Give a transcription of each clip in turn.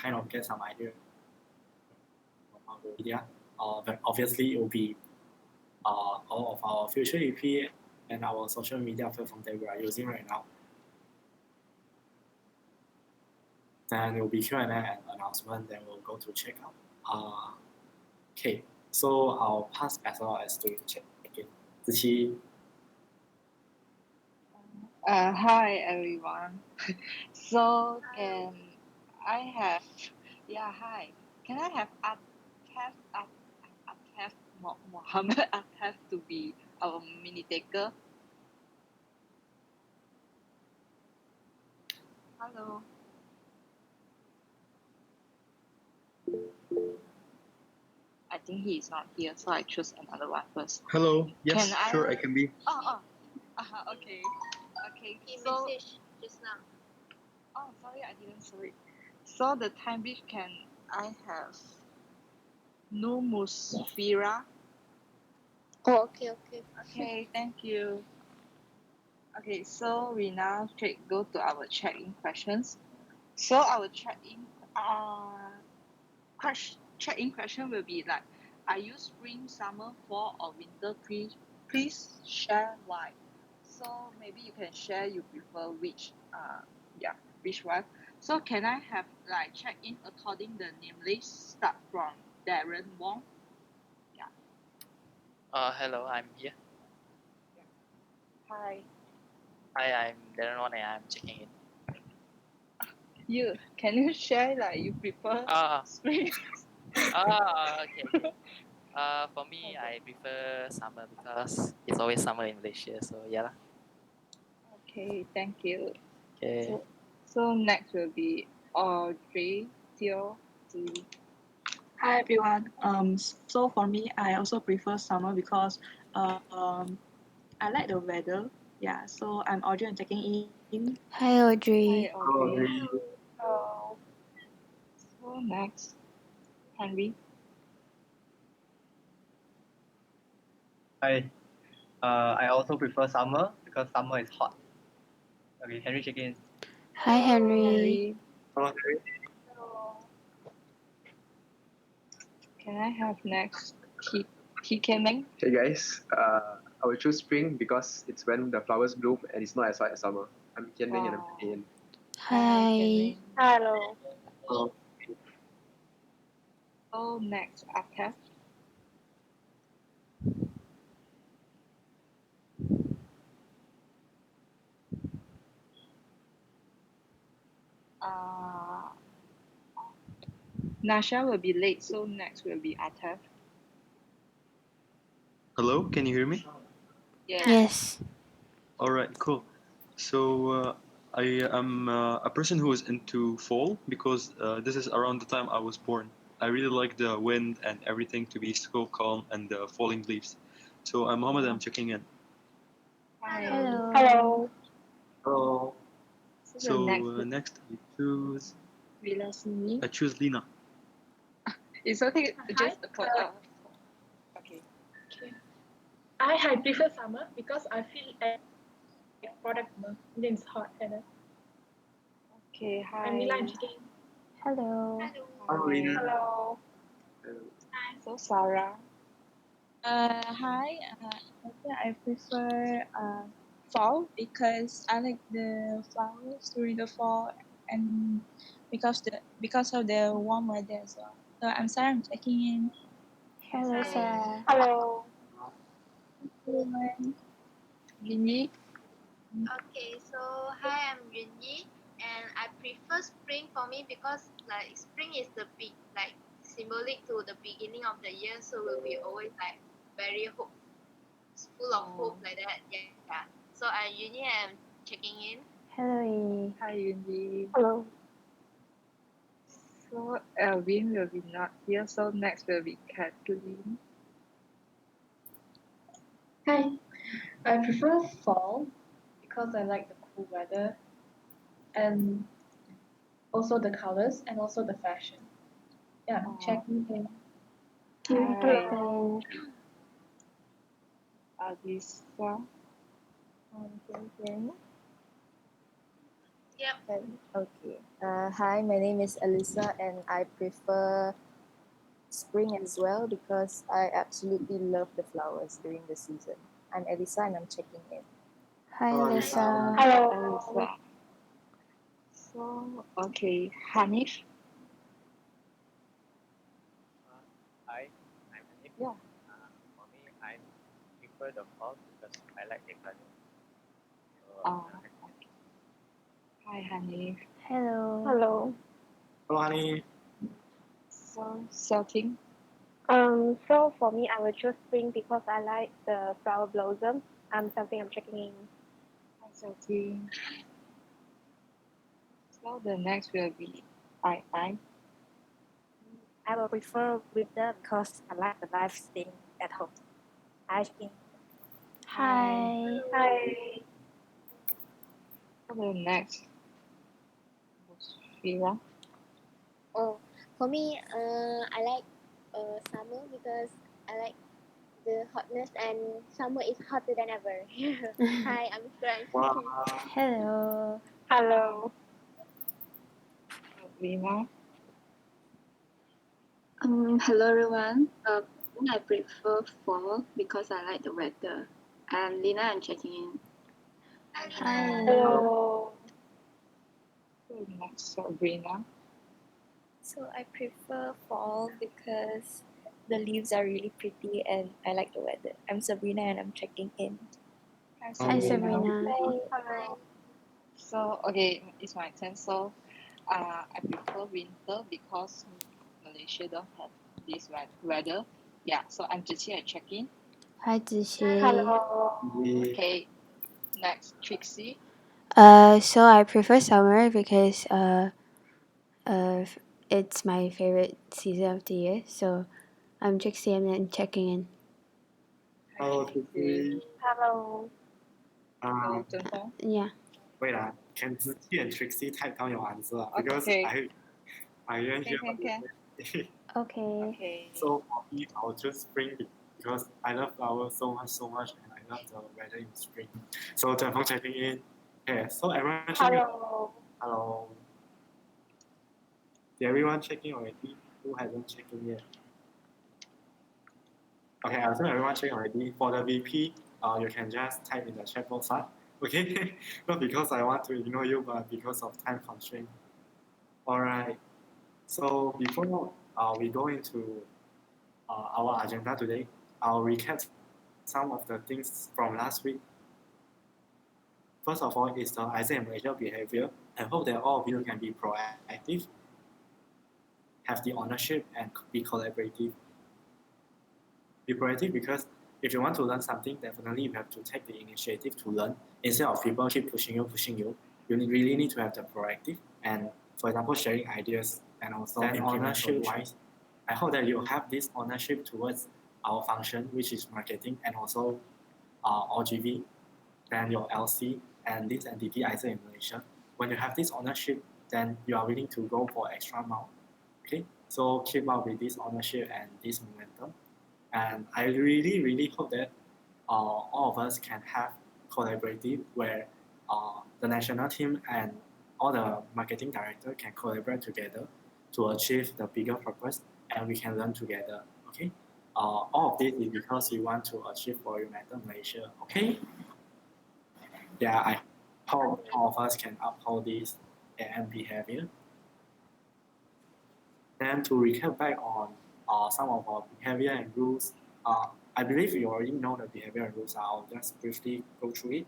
kind of get some idea from our media. But obviously, it will be all of our future EP and our social media platform that we are using right now. Then it will be Q&A and announcement. Then we'll go to check out. Okay, so I'll pass as well as to check again. Ziqi. Hi everyone. So can I have hi. Can I have Atef Mohammed Atef to be our mini taker? Hello. I think he is not here, so I choose another one first. Hello. Yes, Can I- sure, I can be. Okay. Okay. He So messaged just now. sorry, I didn't saw it. So the time beach can I have no Musfira? Oh, okay. Okay, thank you. Okay, so we now go to our check-in questions. So our check-in question will be like, are you spring, summer, fall, or winter? Please share why. So maybe you can share you prefer which one. So can I have like check-in according the name list start from Darren Wong? Hello, I'm here. Hi. Hi, I'm Darren One and I'm checking in. Can you share like you prefer spring? Okay. For me, I prefer summer because it's always summer in Malaysia. So yeah. Okay, thank you. Okay. So next will be Audrey Teo. Hi everyone. So for me, I also prefer summer because I like the weather. Yeah. So I'm Audrey and checking in. Hi Audrey. Hi Audrey. Hello. So next, Henry. Hi. I also prefer summer because summer is hot. Okay, Henry, check in. Hi Henry. Hello, Henry. Can I have next TK Meng? Hey guys, I will choose spring because it's when the flowers bloom and it's not as hot as summer. I'm Kian Ming and I'm checking in. Hi. Hello. Hello. So next, Atef. Nasha will be late, so next will be Atef. Hello, can you hear me? Yes. All right, cool. So I am a person who is into fall because this is around the time I was born. I really like the wind and everything to be so calm and the falling leaves. So I'm Mohammed. I'm checking in. Hello. Hello. Hello. So next, next I choose. Vilasini. I choose Lina. It's okay. Just okay. I prefer summer because I feel like product then it's hot. Okay, hi. I'm Mila, I'm checking. Hello. Hello, Lina. Hello. So Sarah. Hi. I prefer fall because I like the flowers during the fall and because of the warm weather as well. So I'm Sarah. I'm checking in. Hello Sarah. Hello. Yunyi. Okay, so hi, I'm Yunyi, and I prefer spring for me because like spring is the big like symbolic to the beginning of the year, so we'll be always like very hope, full of hope like that. Yeah. So I'm Yunyi. I'm checking in. Hello Yi. Hi Yunyi. Hello. So Elvin will be not here. So next will be Kathleen. Hi. I prefer fall because I like the cool weather and also the colors and also the fashion. Yeah, checking in. Hi. Alisa. Yep. Okay. Hi, my name is Elisa, and I prefer spring as well because I absolutely love the flowers during the season. I'm Elisa, and I'm checking in. Hi, Hello, Lisa. Hello. Elisa. So, okay, Hanif. Hi, I'm Hanif. Yeah. For me, I prefer the fall because I like the color. So, Okay. Hi, Hanif. Hello. Hello. Hello, honey. So, Xiaoting. So for me, I will choose spring because I like the flower blossom. Something I'm checking in. Hi, Xiaoting. So, the next will be I. I will prefer winter because I like the life staying at home. Hi, checking. Hi. Hi. So, the next, Shira. Oh, for me, I like summer because I like the hotness and summer is hotter than ever. Hi, I'm Francie. Wow. Hello. Hello. Lina. Hello everyone. I prefer fall because I like the weather. And Lina, I'm checking in. Hi. Hello. So, next, Sabrina. So I prefer fall because the leaves are really pretty and I like the weather. I'm Sabrina and I'm checking in. Hi, Hi, Sabrina. Sabrina. Hello. So, okay, it's my turn. So, I prefer winter because Malaysia don't have this weather. Yeah, so I'm Zhi I check in. Hi, Zishi. Hello. Okay, next, Trixie. So I prefer summer because it's my favorite season of the year. So I'm Trixie and I'm checking in. Hello, Trixie. Hello. Hello, Zhenhong. Yeah. Wait, can Ziqi and Trixie type down your answer? Because Okay. I didn't hear what Can. you said. Okay. Okay. So for me, I'll choose spring because I love flowers so much, and I love the weather in spring. So Zhenfeng checking in. Okay, so everyone checking in. Hello. Hello. Did everyone checking already? Who hasn't checked in yet? Okay, I assume everyone checked already. For the VP, you can just type in the chat box. Okay, not because I want to ignore you, but because of time constraint. All right. So before we go into our agenda today, I'll recap some of the things from last week. First of all, is the Isaac and Malaysia behavior. I hope that all of you can be proactive, have the ownership, and be collaborative. Be proactive because if you want to learn something, definitely you have to take the initiative to learn instead of people keep pushing you. You really need to have the proactive and, for example, sharing ideas and also then ownership wise. I hope that you have this ownership towards our function, which is marketing and also OGV, then your LC and this entity Isaac in Malaysia. When you have this ownership, then you are willing to go for extra mile. Okay, so keep up with this ownership and this momentum. And I really hope that all of us can have collaborative where the national team and all the marketing director can collaborate together to achieve the bigger purpose and we can learn together. Okay, all of this is because we want to achieve for United Malaysia. Okay, yeah, I hope all of us can uphold this and behavior. Then to recap back on some of our behavior and rules, I believe you already know the behavior and rules. I'll just briefly go through it.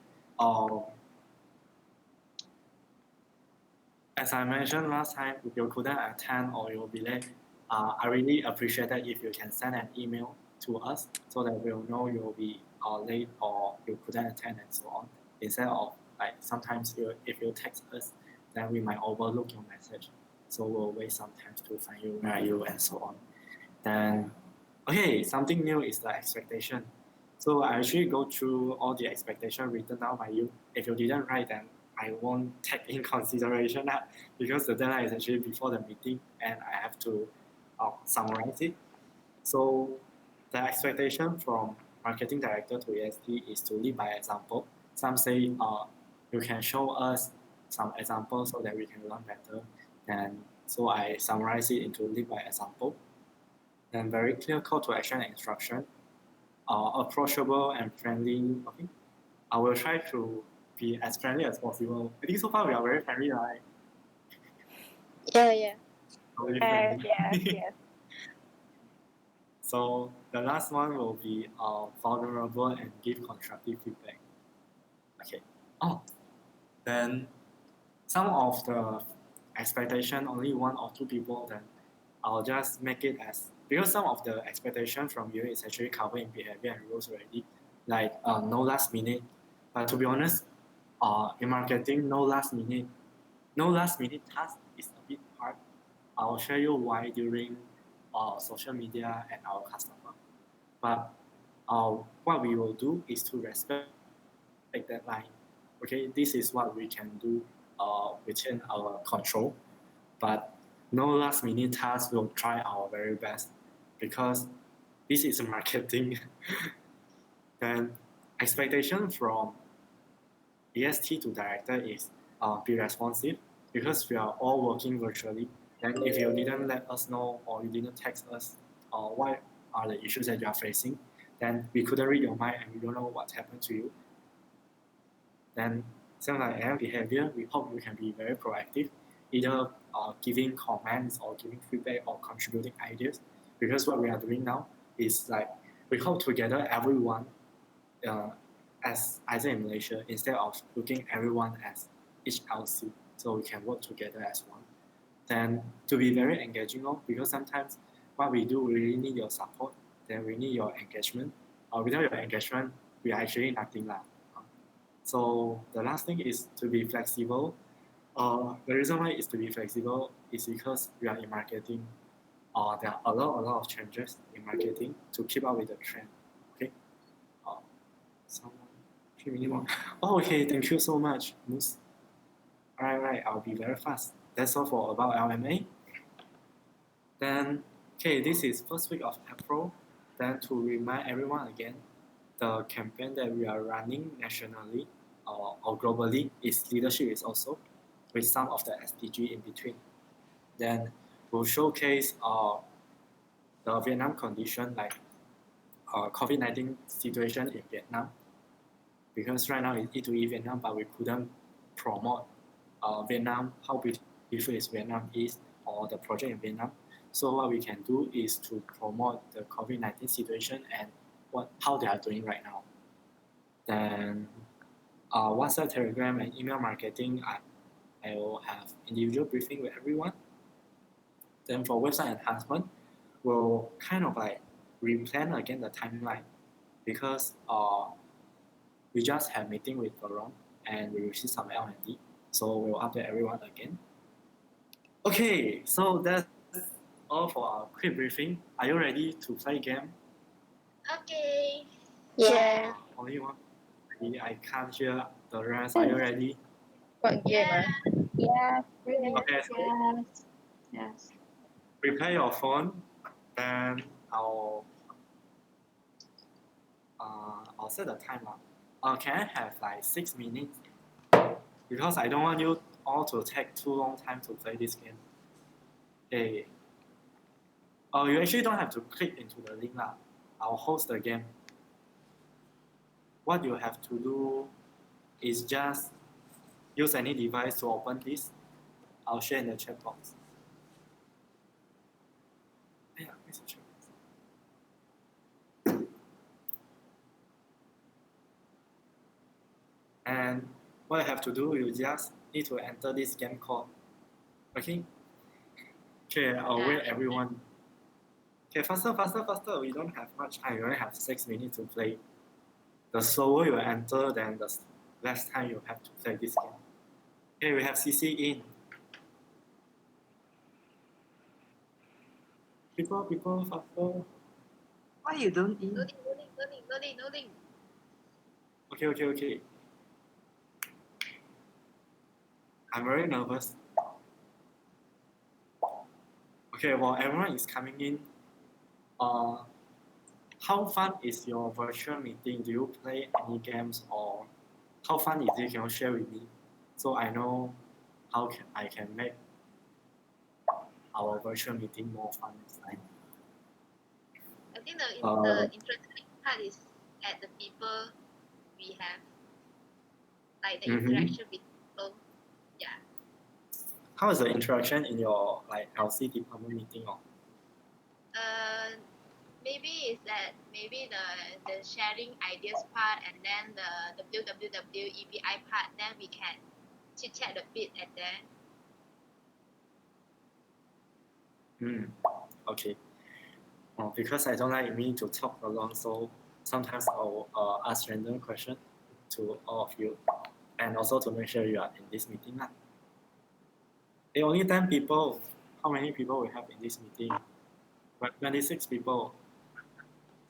As I mentioned last time, if you couldn't attend or you'll be late, I really appreciate that if you can send an email to us so that we'll know you'll be late or you couldn't attend and so on. Instead of like sometimes if you text us, then we might overlook your message. So we'll waste some time to find you, where are you, and so on. Then, okay, something new is the expectation. So I actually go through all the expectation written down by you. If you didn't write, then I won't take in consideration that because the deadline is actually before the meeting and I have to summarize it. So the expectation from marketing director to EST is to lead by example. Some say you can show us some examples so that we can learn better. And so I summarize it into lead by example. Then very clear call to action and instruction. Approachable and friendly. Okay, I will try to be as friendly as possible. I think so far we are very friendly, right? Yeah. Very friendly. Yes. So the last one will be vulnerable and give constructive feedback. Okay. Then some of the expectation only one or two people, then I'll just make it as, because some of the expectation from you is actually covered in behavior and rules already, like no last minute. But to be honest, in marketing, no last minute task is a bit hard. I'll show you why during social media and our customer. But what we will do is to respect that line. Okay, this is what we can do within our control. But no last minute task, we'll try our very best because this is marketing. Then expectation from EST to director is be responsive because we are all working virtually. Then if you didn't let us know or you didn't text us what are the issues that you are facing, then we couldn't read your mind and we don't know what happened to you. Then same like AI behavior, we hope you can be very proactive, either giving comments or giving feedback or contributing ideas. Because what we are doing now is like we hope together everyone as either in Malaysia instead of looking everyone as each LC, so we can work together as one. Then to be very engaging, because sometimes what we do, we really need your support. Then we need your engagement. Without your engagement, we are actually nothing lah. So the last thing is to be flexible. The reason why is to be flexible is because we are in marketing. There are a lot of changes in marketing to keep up with the trend. Okay. Someone 3 minutes more. Oh, okay. Thank you so much, Moose. Right. I'll be very fast. That's all for about LMA. Then, okay, this is first week of April. Then to remind everyone again, the campaign that we are running nationally or globally is leadership is also with some of the SDG in between. Then we'll showcase the Vietnam condition like COVID-19 situation in Vietnam, because right now it's E2E Vietnam, but we couldn't promote Vietnam, how beautiful is Vietnam is, or the project in Vietnam. So what we can do is to promote the COVID-19 situation and how they are doing right now. Then WhatsApp, Telegram, and email marketing, I will have individual briefing with everyone. Then for website enhancement, we'll kind of like replan again the timeline because we just had meeting with Veron and we received some LND. So we'll update everyone again. Okay, so that's all for our quick briefing. Are you ready to play game? Okay. Yeah. Only one. I can't hear the rest. Are you ready? What game? Yeah. Okay, so Yes. prepare your phone. Then I'll set the timer. Can I have like 6 minutes? Because I don't want you all to take too long time to play this game. Okay. You actually don't have to click into the link lah. I'll host the game. What you have to do is just use any device to open this. I'll share in the chat box. Yeah, where's the chat box? And what you have to do, you just need to enter this game code. Okay? Okay, I'll wait everyone. Okay, faster. We don't have much time. We only have 6 minutes to play. The slower you enter, then the less time you have to play this game. Okay, we have CC in. People, faster. Why you don't in? Loading. Okay. I'm very nervous. Okay, while everyone is coming in, how fun is your virtual meeting? Do you play any games or how fun is it? Can you share with me? So I know how I can make our virtual meeting more fun next time. I think the interesting part is at the people we have, like the interaction with people. Yeah. How is the interaction in your LC department meeting? Maybe is that maybe the sharing ideas part and then the WWW EPI part, then we can chit chat a bit at there. Okay. Because I don't like me to talk along, so sometimes I'll ask random questions to all of you, and also to make sure you are in this meeting. Only 10 people. How many people we have in this meeting? 26 people.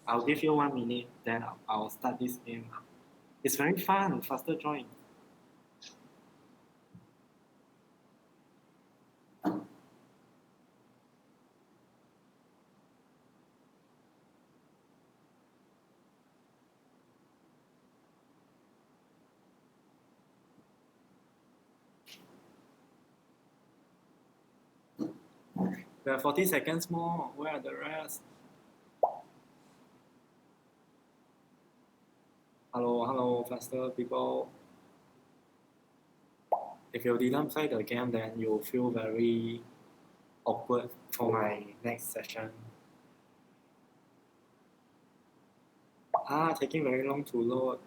I'll give you 1 minute, then I'll start this game. It's very fun. Faster join. We have 40 seconds more. Where are the rest? Hello, faster people. If you didn't play the game, then you'll feel very awkward for my next session. Taking very long to load.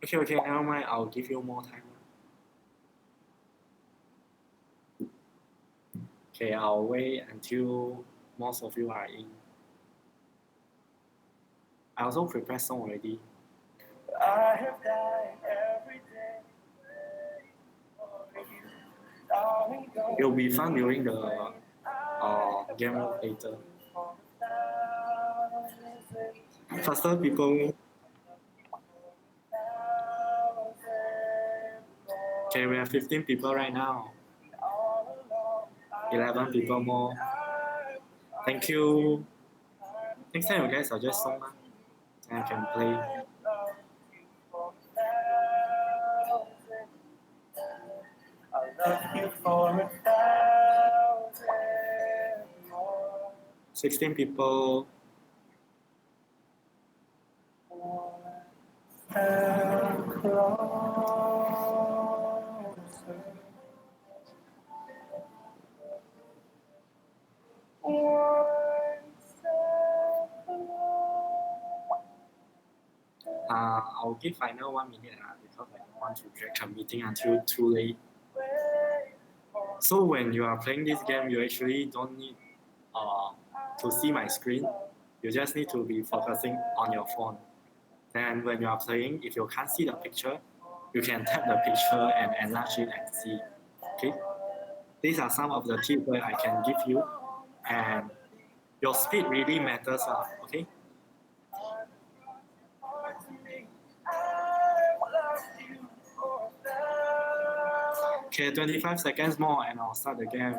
Okay, never mind. I'll give you more time. Okay, I'll wait until most of you are in. I also prepared song already. I have died every day. It'll be fun during the game later. Faster people. Okay, we have 15 people right now. 11 people more. Thank you. Next time you guys suggest song and I can play. I love you for 1,000 more. 16 people. I'll give final 1 minute because I don't want to drag the meeting until too late. So when you are playing this game, you actually don't need to see my screen. You just need to be focusing on your phone. Then when you are playing, if you can't see the picture, you can tap the picture and enlarge it and see. Okay? These are some of the tips that I can give you, and your speed really matters. Okay? Okay, 25 seconds more and I'll start the game.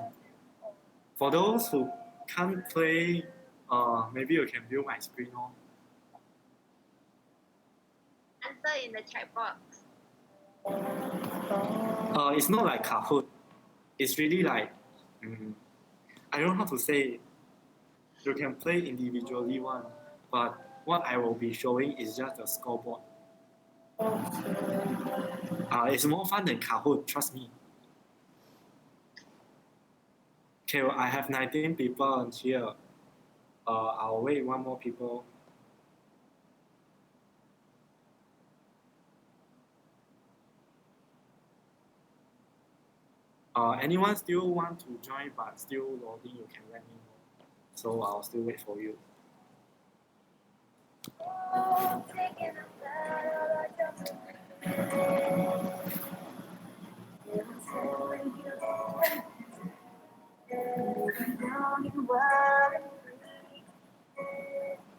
For those who can't play, maybe you can view my screen. Answer in the chat box. It's not like Kahoot. It's really like, I don't know how to say. You can play individually one, but what I will be showing is just a scoreboard. It's more fun than Kahoot, trust me. Okay, well, I have 19 people here. I'll wait 1 more people. Anyone still want to join but still loading, you can let me know. So I'll still wait for you.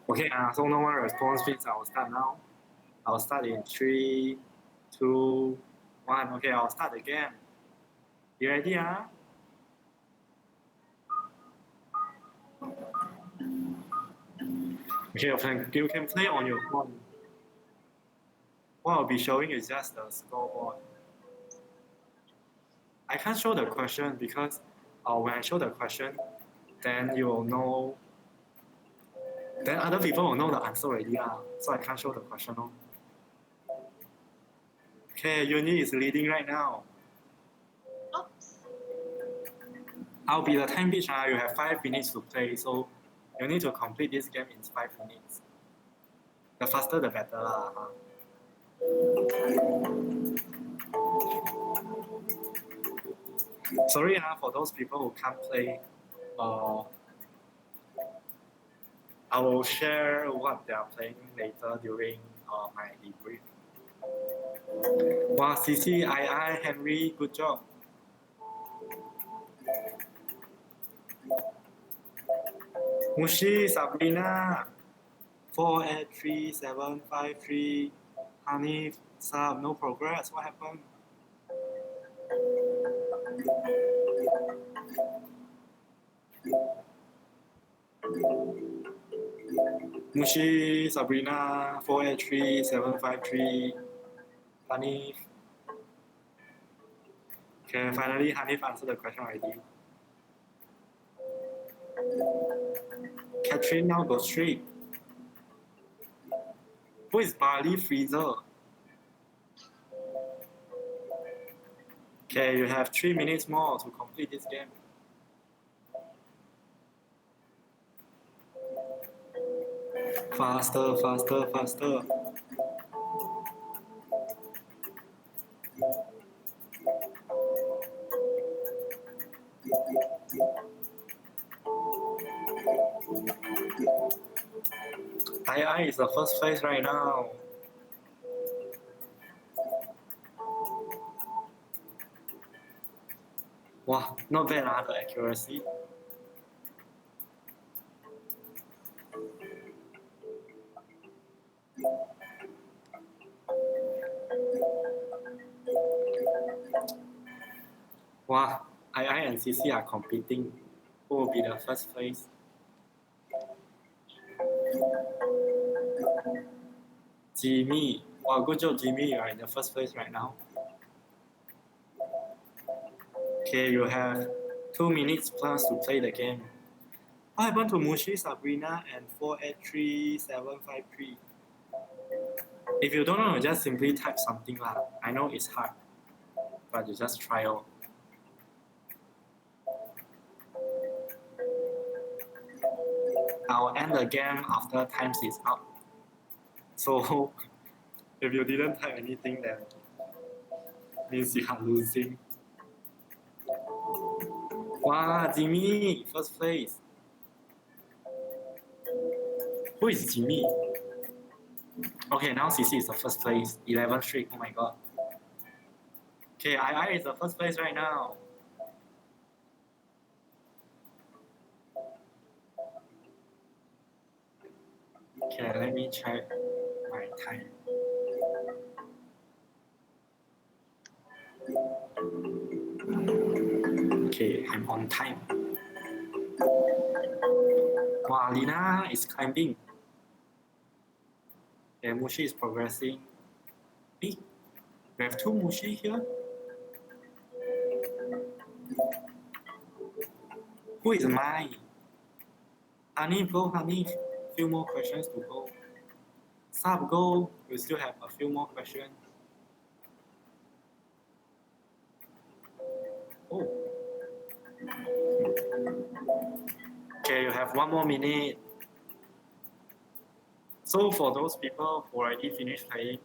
Okay, so no one responds, please. I'll start now. I'll start in 3, 2, 1. Okay, I'll start again. You ready? Okay, you can play on your phone. What I'll be showing is just the scoreboard. I can't show the question because when I show the question, then you will know. Then other people will know the answer already so I can't show the question. Okay, Uni is leading right now. Oops. I'll be the time bitch. You have 5 minutes to play, so you need to complete this game in 5 minutes. The faster the better Sorry for those people who can't play. I will share what they are playing later during my debrief. Wow, CC, Henry, good job. Mushi, Sabrina, 483753. Hanif, Sab, no progress. What happened? Mushi, Sabrina, 483753. Hanif. Okay, finally Hanif answered the question already. Catherine now goes straight. Who is Barley Freezer? Okay, you have 3 minutes more to complete this game. Faster, faster, faster. I is the first place right now. Wow, not bad the accuracy. Wow, I and CC are competing. Who will be the first place? Jimmy. Wow, good job, Jimmy. You are in the first place right now. Okay, you have 2 minutes plus to play the game. What happened to Mushi, Sabrina, and 483753? If you don't know, just simply type something lah. I know it's hard, but you just try out. I'll end the game after times is up. So if you didn't type anything, then means you are losing. Wow, Jimmy, first place. Who is Jimmy? Okay, now CC is the first place. 11 streak, oh my god. Okay, I is the first place right now. Okay, let me check my time. Okay, I'm on time. Wow, Lina is climbing. Okay, Mushi is progressing. Hey, we have 2 Mushi here. Who is mine? Hanif, go, Hanif. Few more questions to go. Sab, go. We still have a few more questions. Oh. Okay, you have 1 more minute. So for those people who already finished playing,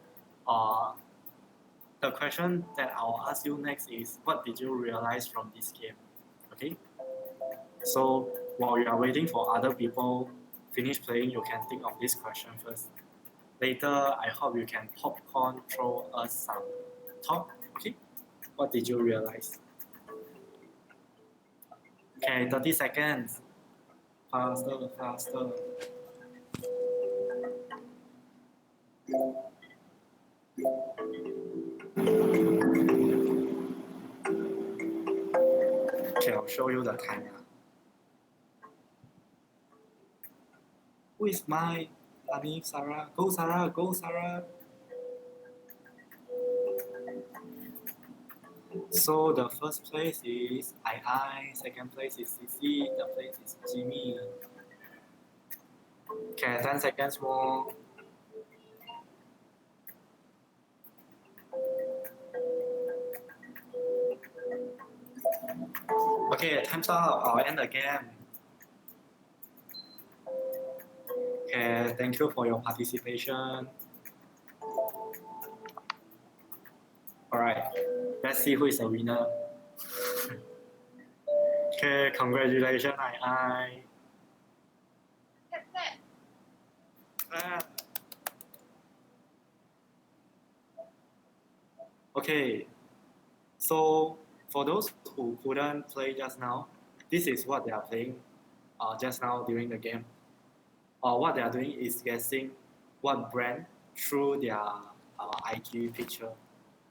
the question that I'll ask you next is, what did you realize from this game? Okay? So while you are waiting for other people finish playing, you can think of this question first. Later, I hope you can popcorn throw us some talk. Okay? What did you realize? Okay, 30 seconds. Faster, faster. Okay, I'll show you the timer. Who is mine? Hanif, Sarah. Go, Sarah. Go, Sarah. So the first place is second place is CC, third place is Jimmy. Okay, 10 seconds more. Okay, time's up. I'll end the game. Okay, thank you for your participation. Alright, let's see who is the winner. Okay, congratulations, I. Okay, so for those who couldn't play just now, this is what they are playing just now during the game. What they are doing is guessing what brand through their IG picture.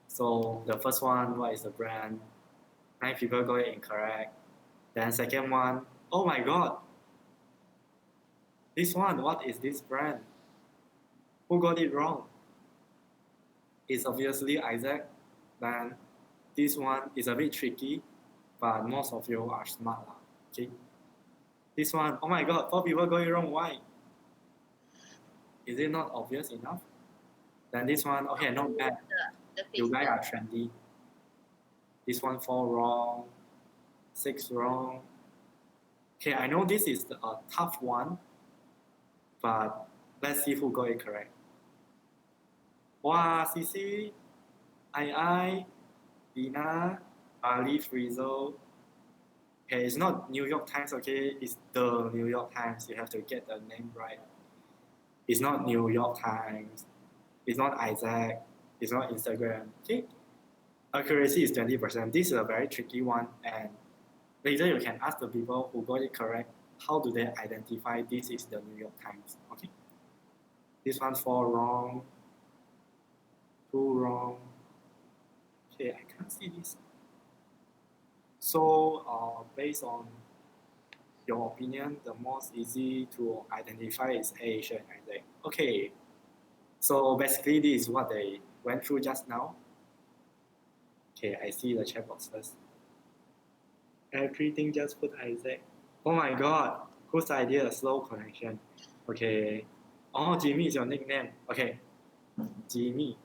So the first one, what is the brand? 9 people got it incorrect. Then second one, oh my god, this one, what is this brand? Who got it wrong? It's obviously Isaac. Then this one is a bit tricky, but most of you are smart. Okay. This one, oh my god, 4 people got it wrong. Why? Is it not obvious enough? Then this one, okay, not bad. You guys are trendy. This one 4 wrong, 6 wrong. Okay, I know this is a tough one, but let's see who got it correct. Wow, CC, I, Dina, Ali, Frizzle. Okay, it's not New York Times, okay? It's the New York Times. You have to get the name right. It's not New York Times. It's not Isaac. It's not Instagram. Okay? Accuracy is 20%. This is a very tricky one, and later you can ask the people who got it correct, how do they identify this is the New York Times? Okay? This one's 4 wrong. 2 wrong. Okay, I can't see this. So, based on your opinion, the most easy to identify is Asia and Isaac. Okay, so basically this is what they went through just now. Okay, I see the chat box first. Everything just put Isaac. Oh my god, whose idea? Slow connection. Okay. Oh, Jimmy is your nickname. Okay, Jimmy.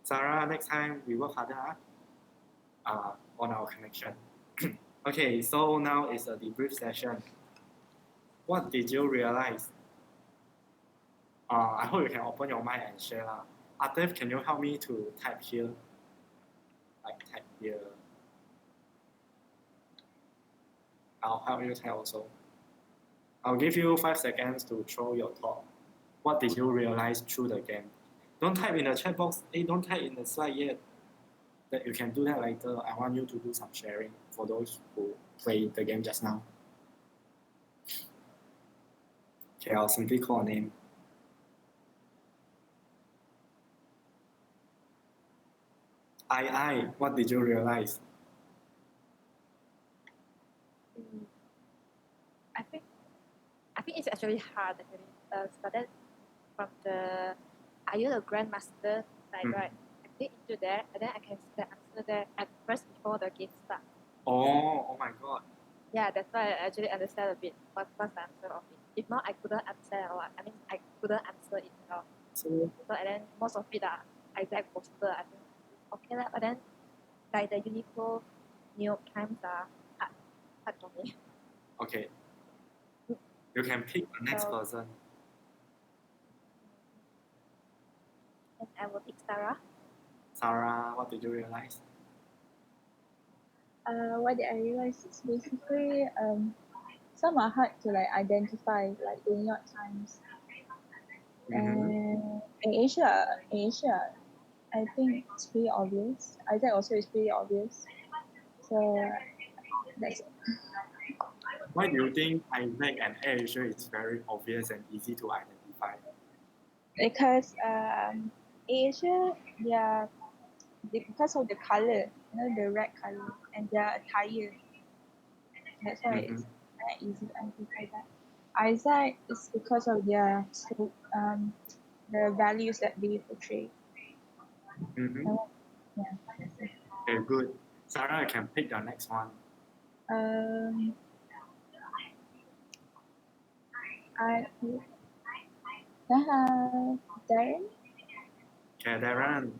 Sarah, next time we work harder on our connection. Okay, so now is a debrief session. What did you realize? I hope you can open your mind and share. Atef, can you help me to type here? Like type here. I'll help you type also. I'll give you 5 seconds to throw your thought. What did you realize through the game? Don't type in the chat box. Hey, don't type in the slide yet. That you can do that later. I want you to do some sharing for those who played the game just now. Okay, I'll simply call a name. What did you realize? I think it's actually hard actually. Started from the are you the grandmaster side, right? I click into there and then I can see the answer there at first before the game starts. Oh my god. Yeah, that's why I actually understand a bit what's the answer of it. If not, I couldn't understand a lot. I mean, I couldn't answer it at all. So and then most of it are Isaac poster. I think okay lah, but then like the Uniqlo New York Times are hard for me. Okay. You can pick the next person. And I will pick Sarah. Sarah, what did you realize? What did I realize is basically some are hard to like identify, like the New York Times. And in Asia, I think it's pretty obvious. Isaac also is pretty obvious. So that's it. Why do you think Isaac and Asia is very obvious and easy to identify? Because Asia, because of the color, the red color, and their attire. That's why it's very easy to identify that. Isaac is because of their the values that they portray. Okay, good. Sarah, you can pick the next one. I Darren. Okay, Darren.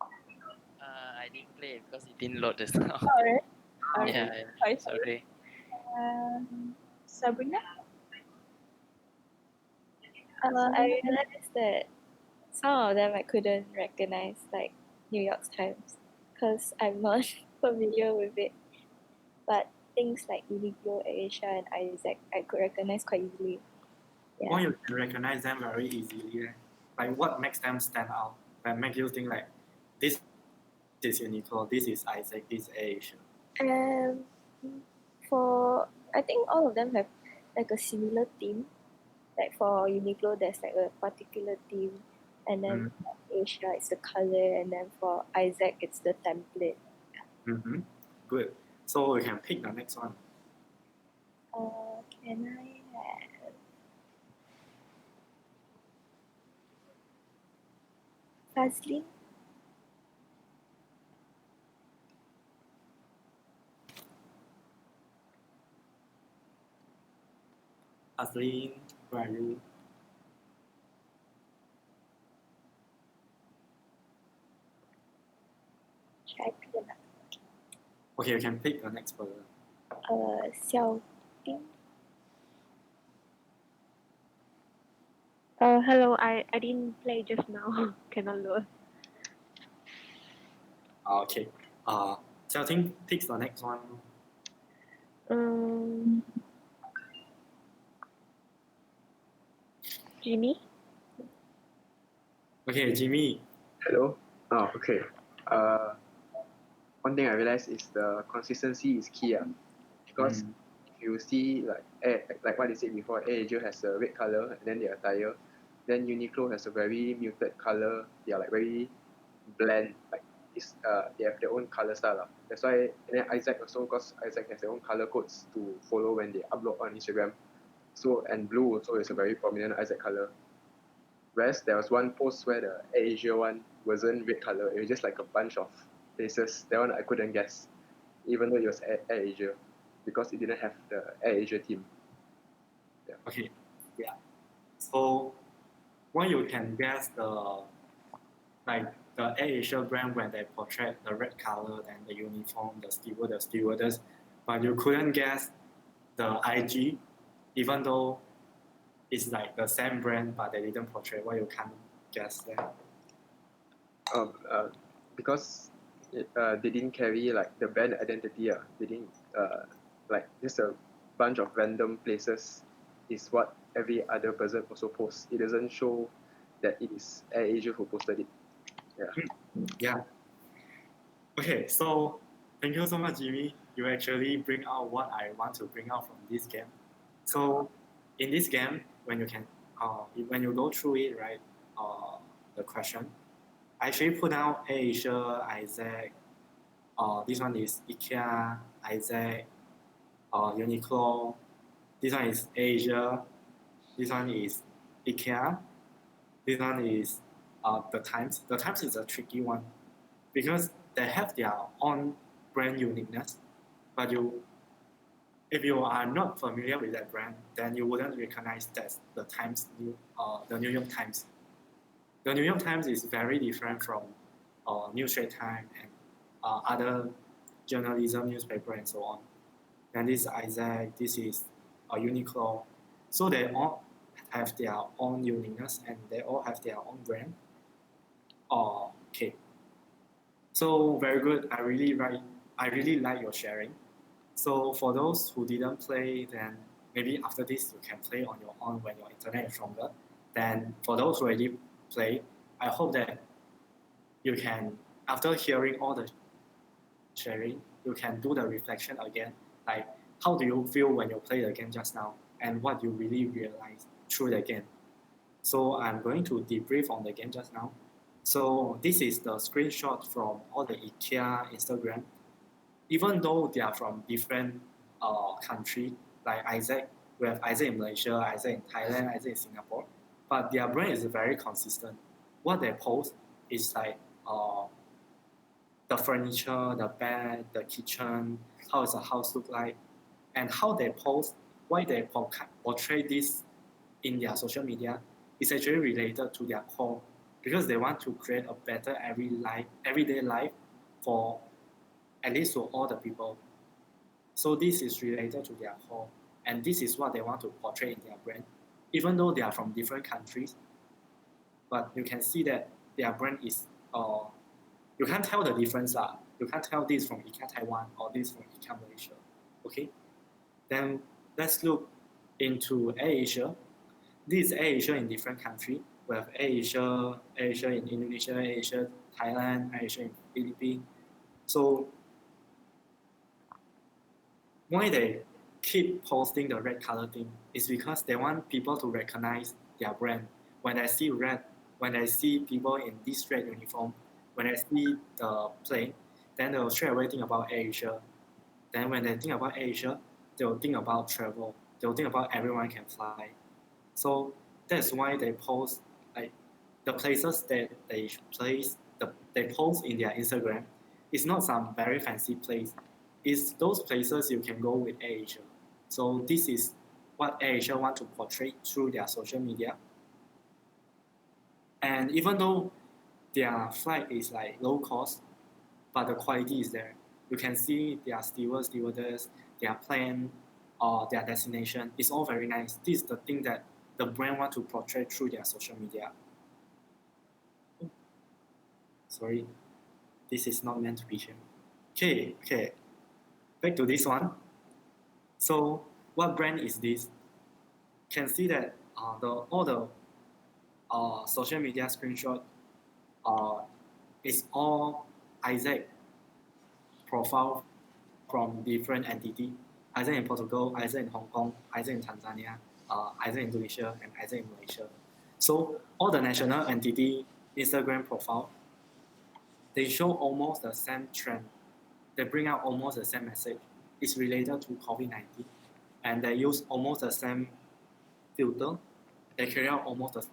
I didn't play because it didn't load just now. Alright. Yeah, sorry. Sabrina. I realized that some of them I couldn't recognize, like New York Times, because I'm not familiar with it. But things like Uniqlo, Asia, and Isaac, I could recognize quite easily. Or you can recognize them very easily. Like what makes them stand out? That make you think like this is Uniqlo, this is Isaac, this is Asia. For I think all of them have like a similar theme. Like for Uniqlo, there's like a particular theme, and then for Asia it's the color, and then for Isaac it's the template. Mm-hmm. Good. So we can pick the next one. Can I have Vaseline? Vaseline, where are you? Should I pick another? Okay, you can pick the next person. Xiao Bing. Hello, I didn't play just now. Cannot load. Okay. Xiao Ting picks the next one. Jimmy. Okay, Jimmy. Hello. Oh, okay. One thing I realized is the consistency is key. Because if you see like what they said before, AirAsia has a red color and then their attire. Then Uniqlo has a very muted color. They are like very bland. Like they have their own color style. That's why. And then Isaac also, because Isaac has their own color codes to follow when they upload on Instagram. So and blue also is a very prominent Isaac color. Whereas there was one post where the AirAsia one wasn't red color. It was just like a bunch of faces. That one I couldn't guess, even though it was AirAsia, because it didn't have the AirAsia team. Yeah. Okay. Yeah. So when you can guess the AirAsia brand when they portray the red color and the uniform, the stewardess, but you couldn't guess the IG, even though it's like the same brand, but they didn't portray. Why you can't guess that? Because they didn't carry like the brand identity. They didn't like just a bunch of random places is what every other person also posts. It doesn't show that it is AirAsia who posted it. Yeah. Yeah. Okay, so thank you so much, Jimmy. You actually bring out what I want to bring out from this game. So in this game, when you go through it, right, the question, I actually put down Asia, Isaac. This one is IKEA, Isaac, Uniqlo. This one is Asia. This one is IKEA. This one is the Times. The Times is a tricky one because they have their own brand uniqueness, but if you are not familiar with that brand, then you wouldn't recognize that the New York Times. The New York Times is very different from New Straits Times and other journalism newspaper and so on. And this is Isaac, this is Uniqlo. So they all have their own uniqueness and they all have their own brand. Okay. So very good. I really like your sharing. So for those who didn't play, then maybe after this you can play on your own when your internet is stronger. Then for those who already play, I hope that you can, after hearing all the sharing, you can do the reflection again. Like how do you feel when you play the game just now, and what you really realize through the game. So I'm going to debrief on the game just now. So this is the screenshot from all the IKEA Instagram. Even though they are from different country, like Isaac, we have Isaac in Malaysia, Isaac in Thailand, Isaac in Singapore, but their brand is very consistent. What they post is like the furniture, the bed, the kitchen, how does the house look like, and how they post, why they portray this in their social media is actually related to their core, because they want to create a better everyday life for at least to all the people. So this is related to their core, and this is what they want to portray in their brand, even though they are from different countries. But you can see that their brand is, you can't tell the difference lah. You can't tell this from IKEA Taiwan or this from IKEA Malaysia. Okay, then let's look into AirAsia. This is AirAsia in different countries. We have AirAsia in Indonesia, AirAsia Thailand, AirAsia in Philippines. So why they keep posting the red color thing is because they want people to recognize their brand. When I see red, when I see people in this red uniform, when I see the plane, then they'll straight away think about AirAsia. Then when they think about AirAsia, they'll think about travel. They'll think about everyone can fly. So that's why they post, like, the places that they post in their Instagram. It's not some very fancy place. It's those places you can go with AirAsia. So this is what AirAsia want to portray through their social media. And even though their flight is like low cost, but the quality is there. You can see their stewardess, their plane, or their destination. It's all very nice. This is the thing that the brand want to portray through their social media. Sorry, this is not meant to be here. Okay. Back to this one. So what brand is this? Can see that all the social media screenshot is all Isaac profile from different entity. Isaac in Portugal, Isaac in Hong Kong, Isaac in Tanzania, Isaac in Indonesia, and Isaac in Malaysia. So all the national entity Instagram profile, they show almost the same trend. They bring out almost the same message. It's related to COVID-19, and they use almost the same filter. They carry out almost the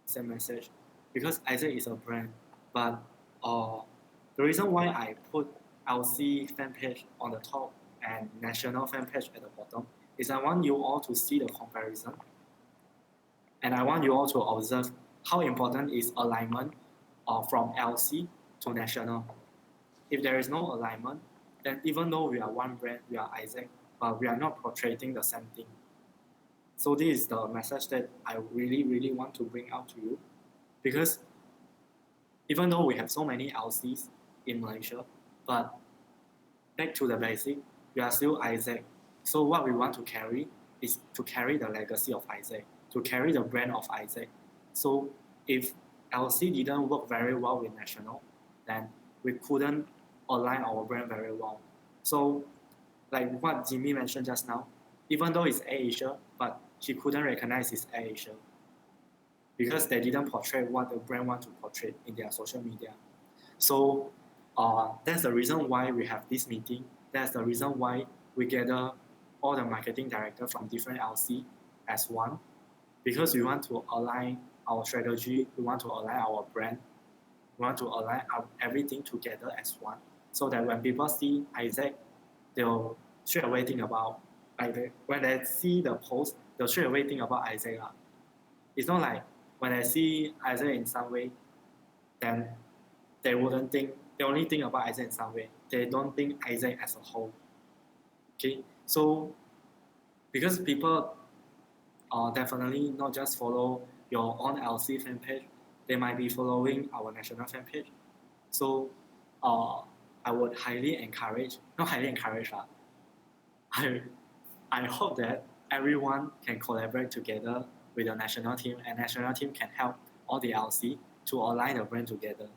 same message, because Isaac is a brand. But the reason why I put LC fan page on the top and national fan page at the bottom is I want you all to see the comparison, and I want you all to observe how important is alignment from LC to national. If there is no alignment, then even though we are one brand, we are Isaac, but we are not portraying the same thing. So this is the message that I really want to bring out to you, because even though we have so many LCs in Malaysia, but back to the basic, we are still Isaac. So what we want to carry is to carry the legacy of Isaac, to carry the brand of Isaac. So if LC didn't work very well with national, then we couldn't align our brand very well. So like what Jimmy mentioned just now, even though it's AirAsia, but she couldn't recognize it's AirAsia because they didn't portray what the brand want to portray in their social media. So that's the reason why we have this meeting. That's the reason why we gather all the marketing director from different LC as one, because we want to align our strategy, we want to align our brand, we want to align everything together as one, so that when people see Isaac, they'll straight away think about, when they see the post, they'll straight away think about Isaac. It's not like when I see Isaac in some way, then they wouldn't think, they only think about Isaac in some way. They don't think Isaac as a whole. Okay, so because people definitely not just follow your own LC fan page, they might be following our national fan page. So I would highly encourage, not highly encourage, I hope that everyone can collaborate together with the national team, and national team can help all the LC to align the brand together.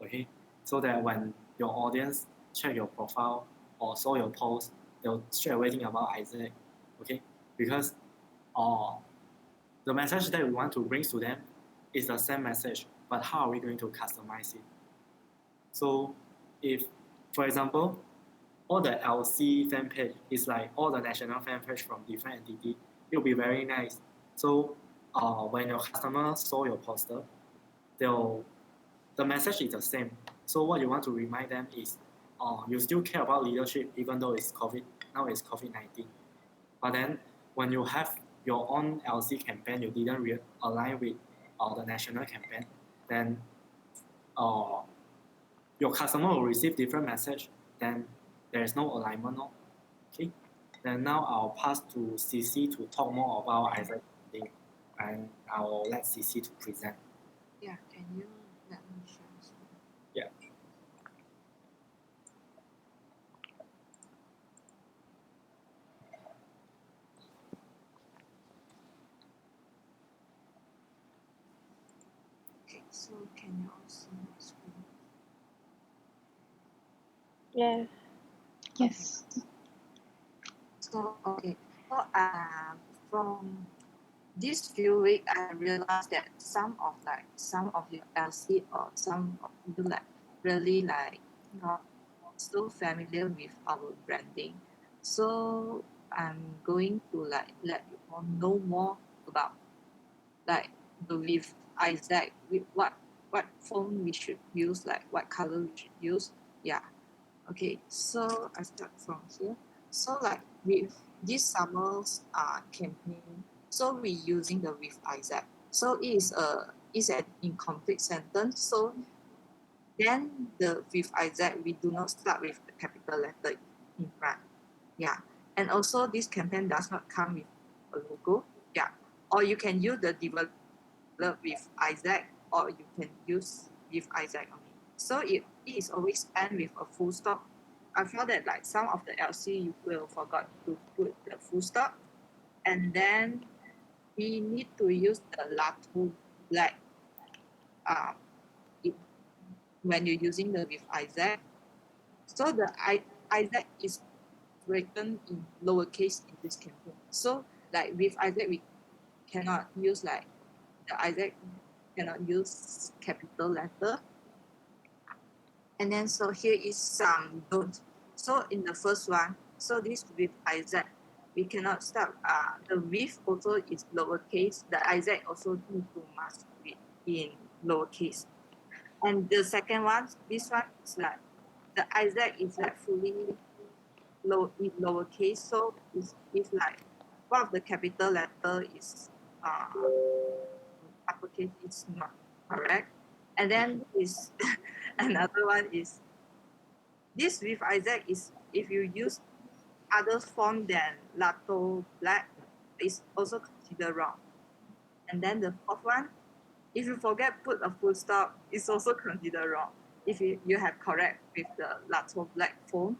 Okay, so that when your audience check your profile or saw your post, they'll straight away think about Isaac. Okay, because the message that we want to bring to them is the same message, but how are we going to customize it? So if, for example, all the LC fan page is like all the national fan page from different entity, it'll be very nice. So when your customer saw your poster, the message is the same, So what you want to remind them is, you still care about leadership even though it's now it's COVID-19. But then when you have your own LC campaign, you didn't align with the national campaign, then your customer will receive different message, then there is no alignment. No? Okay. Then now I'll pass to CC to talk more about Isaac thing, and I'll let CC to present. Yeah, can you let me share? Yeah. Okay, so can you all see my screen? Yeah. Yes. So from this few weeks, I realized that some of your LC or some of you really not so familiar with our branding. So I'm going to let you all know more about with Isaac, with what phone we should use, what color we should use. Yeah. Okay, so I start from here. So with this summer's campaign, so we using the with Isaac. So it's an incomplete sentence. So then the with Isaac we do not start with the capital letter in front. Yeah. And also this campaign does not come with a logo. Yeah. Or you can use the develop with Isaac, or you can use with Isaac only. So it is always end with a full stop. I found that some of the LC you will forgot to put the full stop, and then we need to use the Lato black it, when you're using the with Isaac. So the Isaac is written in lowercase in this campaign. So with Isaac we cannot use the Isaac cannot use capital letter. And then so here is some don't. So in the first one, so this with Isaac, we cannot start. The with also is lowercase. The Isaac also need to must be in lowercase. And the second one, this one is the Isaac is fully in lowercase. So it's one of the capital letter is uppercase is not correct. And then is another one is this with Isaac is if you use other font than Lato Black, is also considered wrong. And then the fourth one, if you forget put a full stop, it's also considered wrong. If you have correct with the Lato Black font.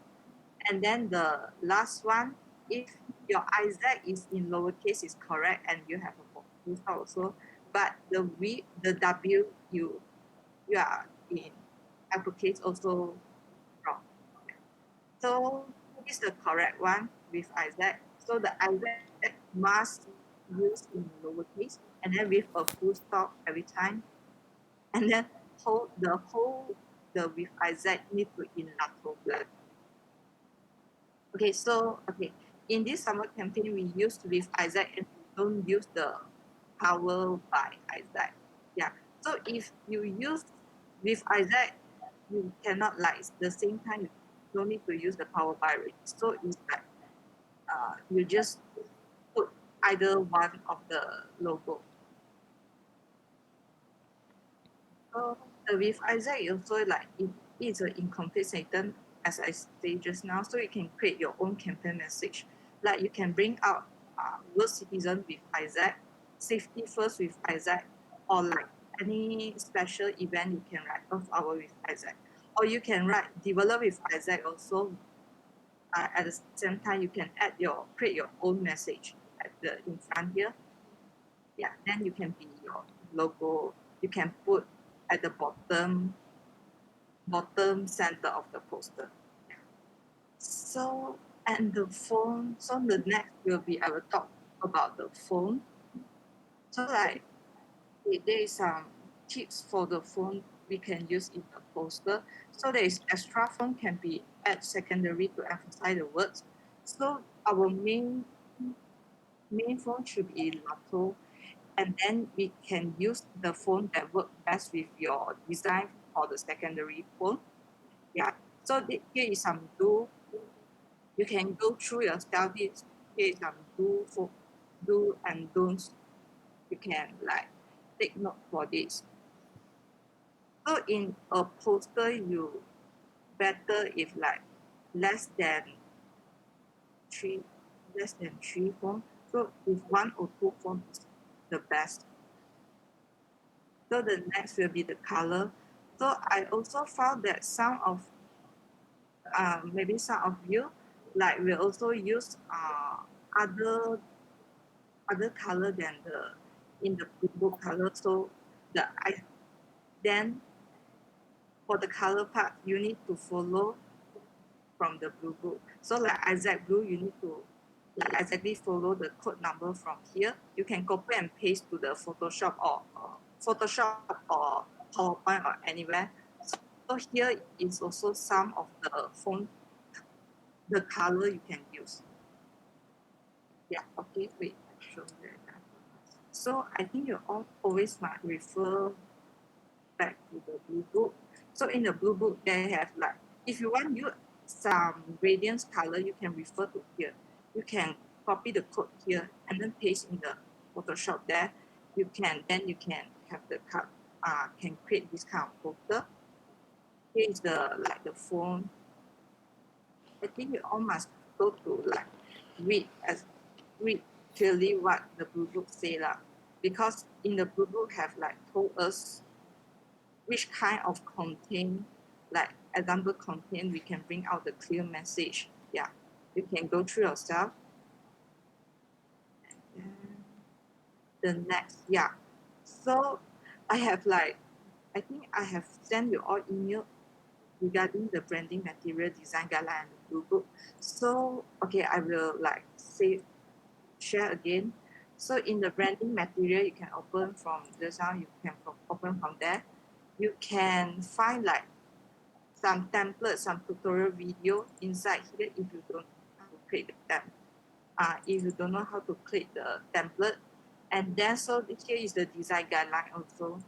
And then the last one, if your Isaac is in lowercase is correct and you have a full stop also, but the W you are in uppercase also wrong. So this is the correct one with Isaac. So the Isaac must use in lowercase and then with a full stop every time. And then the with Isaac need to in Lato black. Okay, so in this summer campaign we use with Isaac and we don't use the power by Isaac. Yeah. So if you use with Isaac, you cannot the same time you don't need to use the power by rate. So it's you just put either one of the logo. So with Isaac also it's an incomplete sentence as I said just now. So you can create your own campaign message. Like you can bring out world citizen with Isaac, safety first with Isaac, or any special event you can write Earth Hour with Isaac. Or you can write develop with Isaac also. At the same time, you can create your own message in front here. Yeah, then you can be your logo. You can put at the bottom center of the poster. So and the phone. So the next will be I will talk about the phone. So there is some tips for the phone we can use in the poster. So there is extra phone can be add secondary to emphasize the words. So our main phone should be Lato, and then we can use the phone that work best with your design for the secondary phone. Yeah. So here is some do. You can go through yourself. Here is some do and don'ts. You can like take note for this. So in a poster, you better if like less than three phone. So if one or two phone is the best. So the next will be the color. So I also found that maybe some of you like will also use other color than in the book color. So then for the color part you need to follow from the blue book. So like Isaac Blue, you need to like exactly follow the code number from here. You can copy and paste to the Photoshop or PowerPoint or anywhere. So here is also some of the font, the color you can use. Yeah, okay, wait, I show you that. So I think you all always might refer back to the blue book. So in the blue book, they have like, if you want you some radiance color, you can refer to here. You can copy the code here and then paste in the Photoshop there. You can have the can create this kind of poster. Here is the phone. I think you all must go to like read clearly what the blue book say lah. Because in the blue book have like told us which kind of content, like example content, we can bring out the clear message. Yeah, you can go through yourself. And the next, yeah. So I think I have sent you all email regarding the branding material design guideline and the blue book. So okay, I will like share again. So in the branding material, you can open from this one. You can open from there. You can find like some templates, some tutorial video inside here if you don't know how to create the if you don't know how to create the template. And then so here is the design guideline also.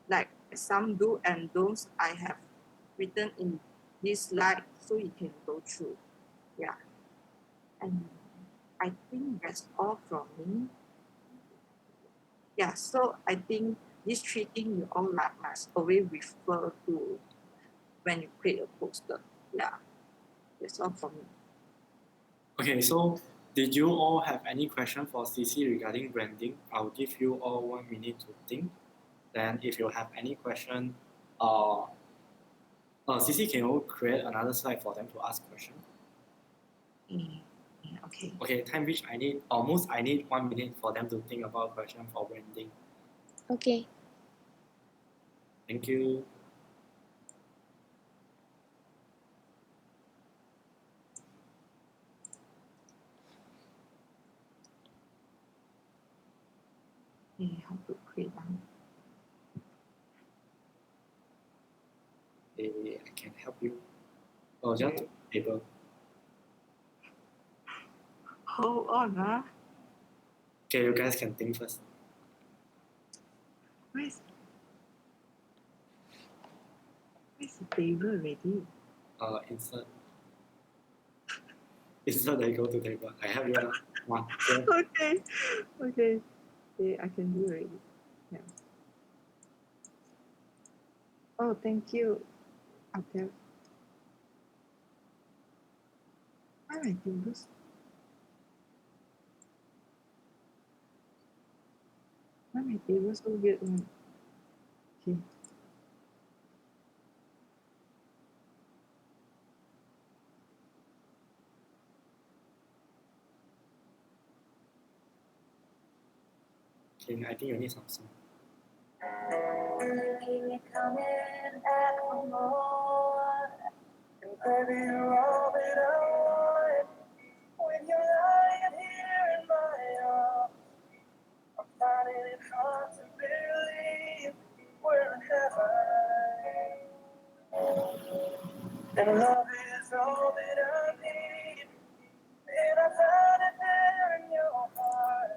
Like some do and don'ts I have written in this slide so you can go through. Yeah. And I think that's all from me. Yeah, so I think these three things you all like must always refer to when you create a poster. Yeah, that's all from me. Okay, so did you all have any question for CC regarding branding? I'll give you all 1 minute to think. Then if you have any question, CC, can you create another slide for them to ask questions? Okay. Okay, time which I need 1 minute for them to think about a question for branding. Okay. Thank you. How to create one? I can help you. Oh, just table. Hold on, Okay, you guys can think first. Where's the table already? Insert. Insert, then go to table. I have you one. Okay. Okay, I can do already. Yeah. Oh, thank you. Okay. Why my tables? Why my table so weird one? Okay. Okay, I think you need some song. Baby, you're all that I want. When you're lying here in my arms, I'm finding it hard to believe we're in heaven. And love is all that I need. And I found it there in your heart.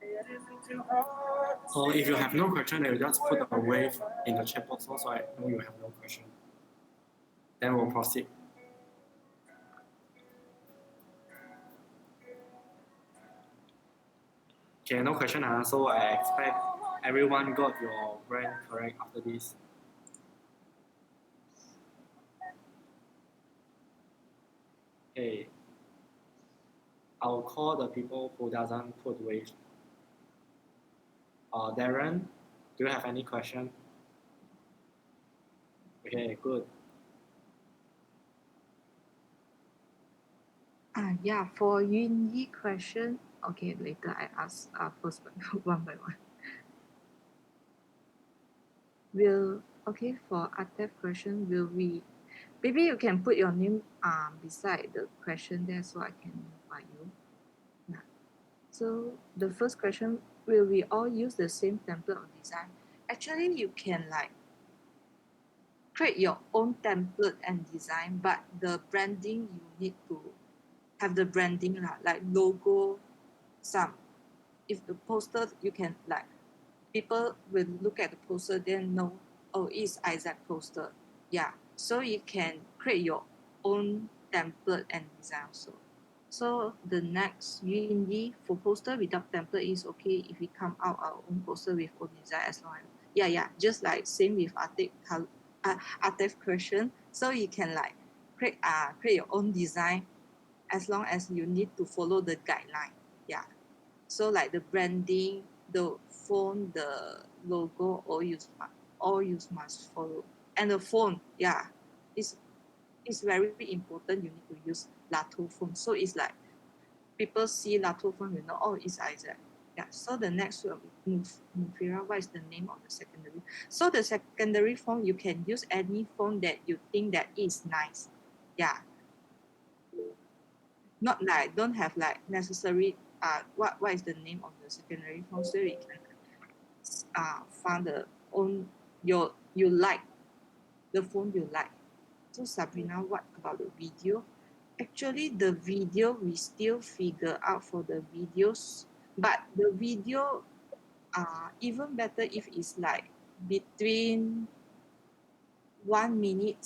It isn't too hard If you have no question, you just put a wave in the chat box also. I know you have no question. Then we'll proceed. Okay, no question. So I expect everyone got your brand correct after this. Okay. I'll call the people who doesn't put wave. Darren, do you have any question? Okay, good. Yeah, for Yunyi question, okay, later I ask first one by one. For Atef question, maybe you can put your name beside the question there so I can find you. Yeah. So the first question, will we all use the same template or design? Actually, you can like create your own template and design, but the branding you need to have the branding like logo, some. If the poster you can like people will look at the poster then know, oh, it's Isaac poster. Yeah. So you can create your own template and design also. So the next Yunyi for poster without template is okay if we come out our own poster with own design as long as just like same with Artef question. So you can like create your own design as long as you need to follow the guideline. Yeah. So like the branding, the font, the logo, all you must follow. And the font, it's very important. You need to use Lato font. So it's like people see Lato font, you know, oh, it's Isaac. Yeah. So the next will be Mufira. What is the name of the secondary? So the secondary font, you can use any font that you think that is nice. Yeah. Not like don't have like necessary what is the name of the secondary font so you can find the own you like the font you like. So Sabrina, what about the video? Actually the video we still figure out for the videos, but the video even better if it's like between 1 minute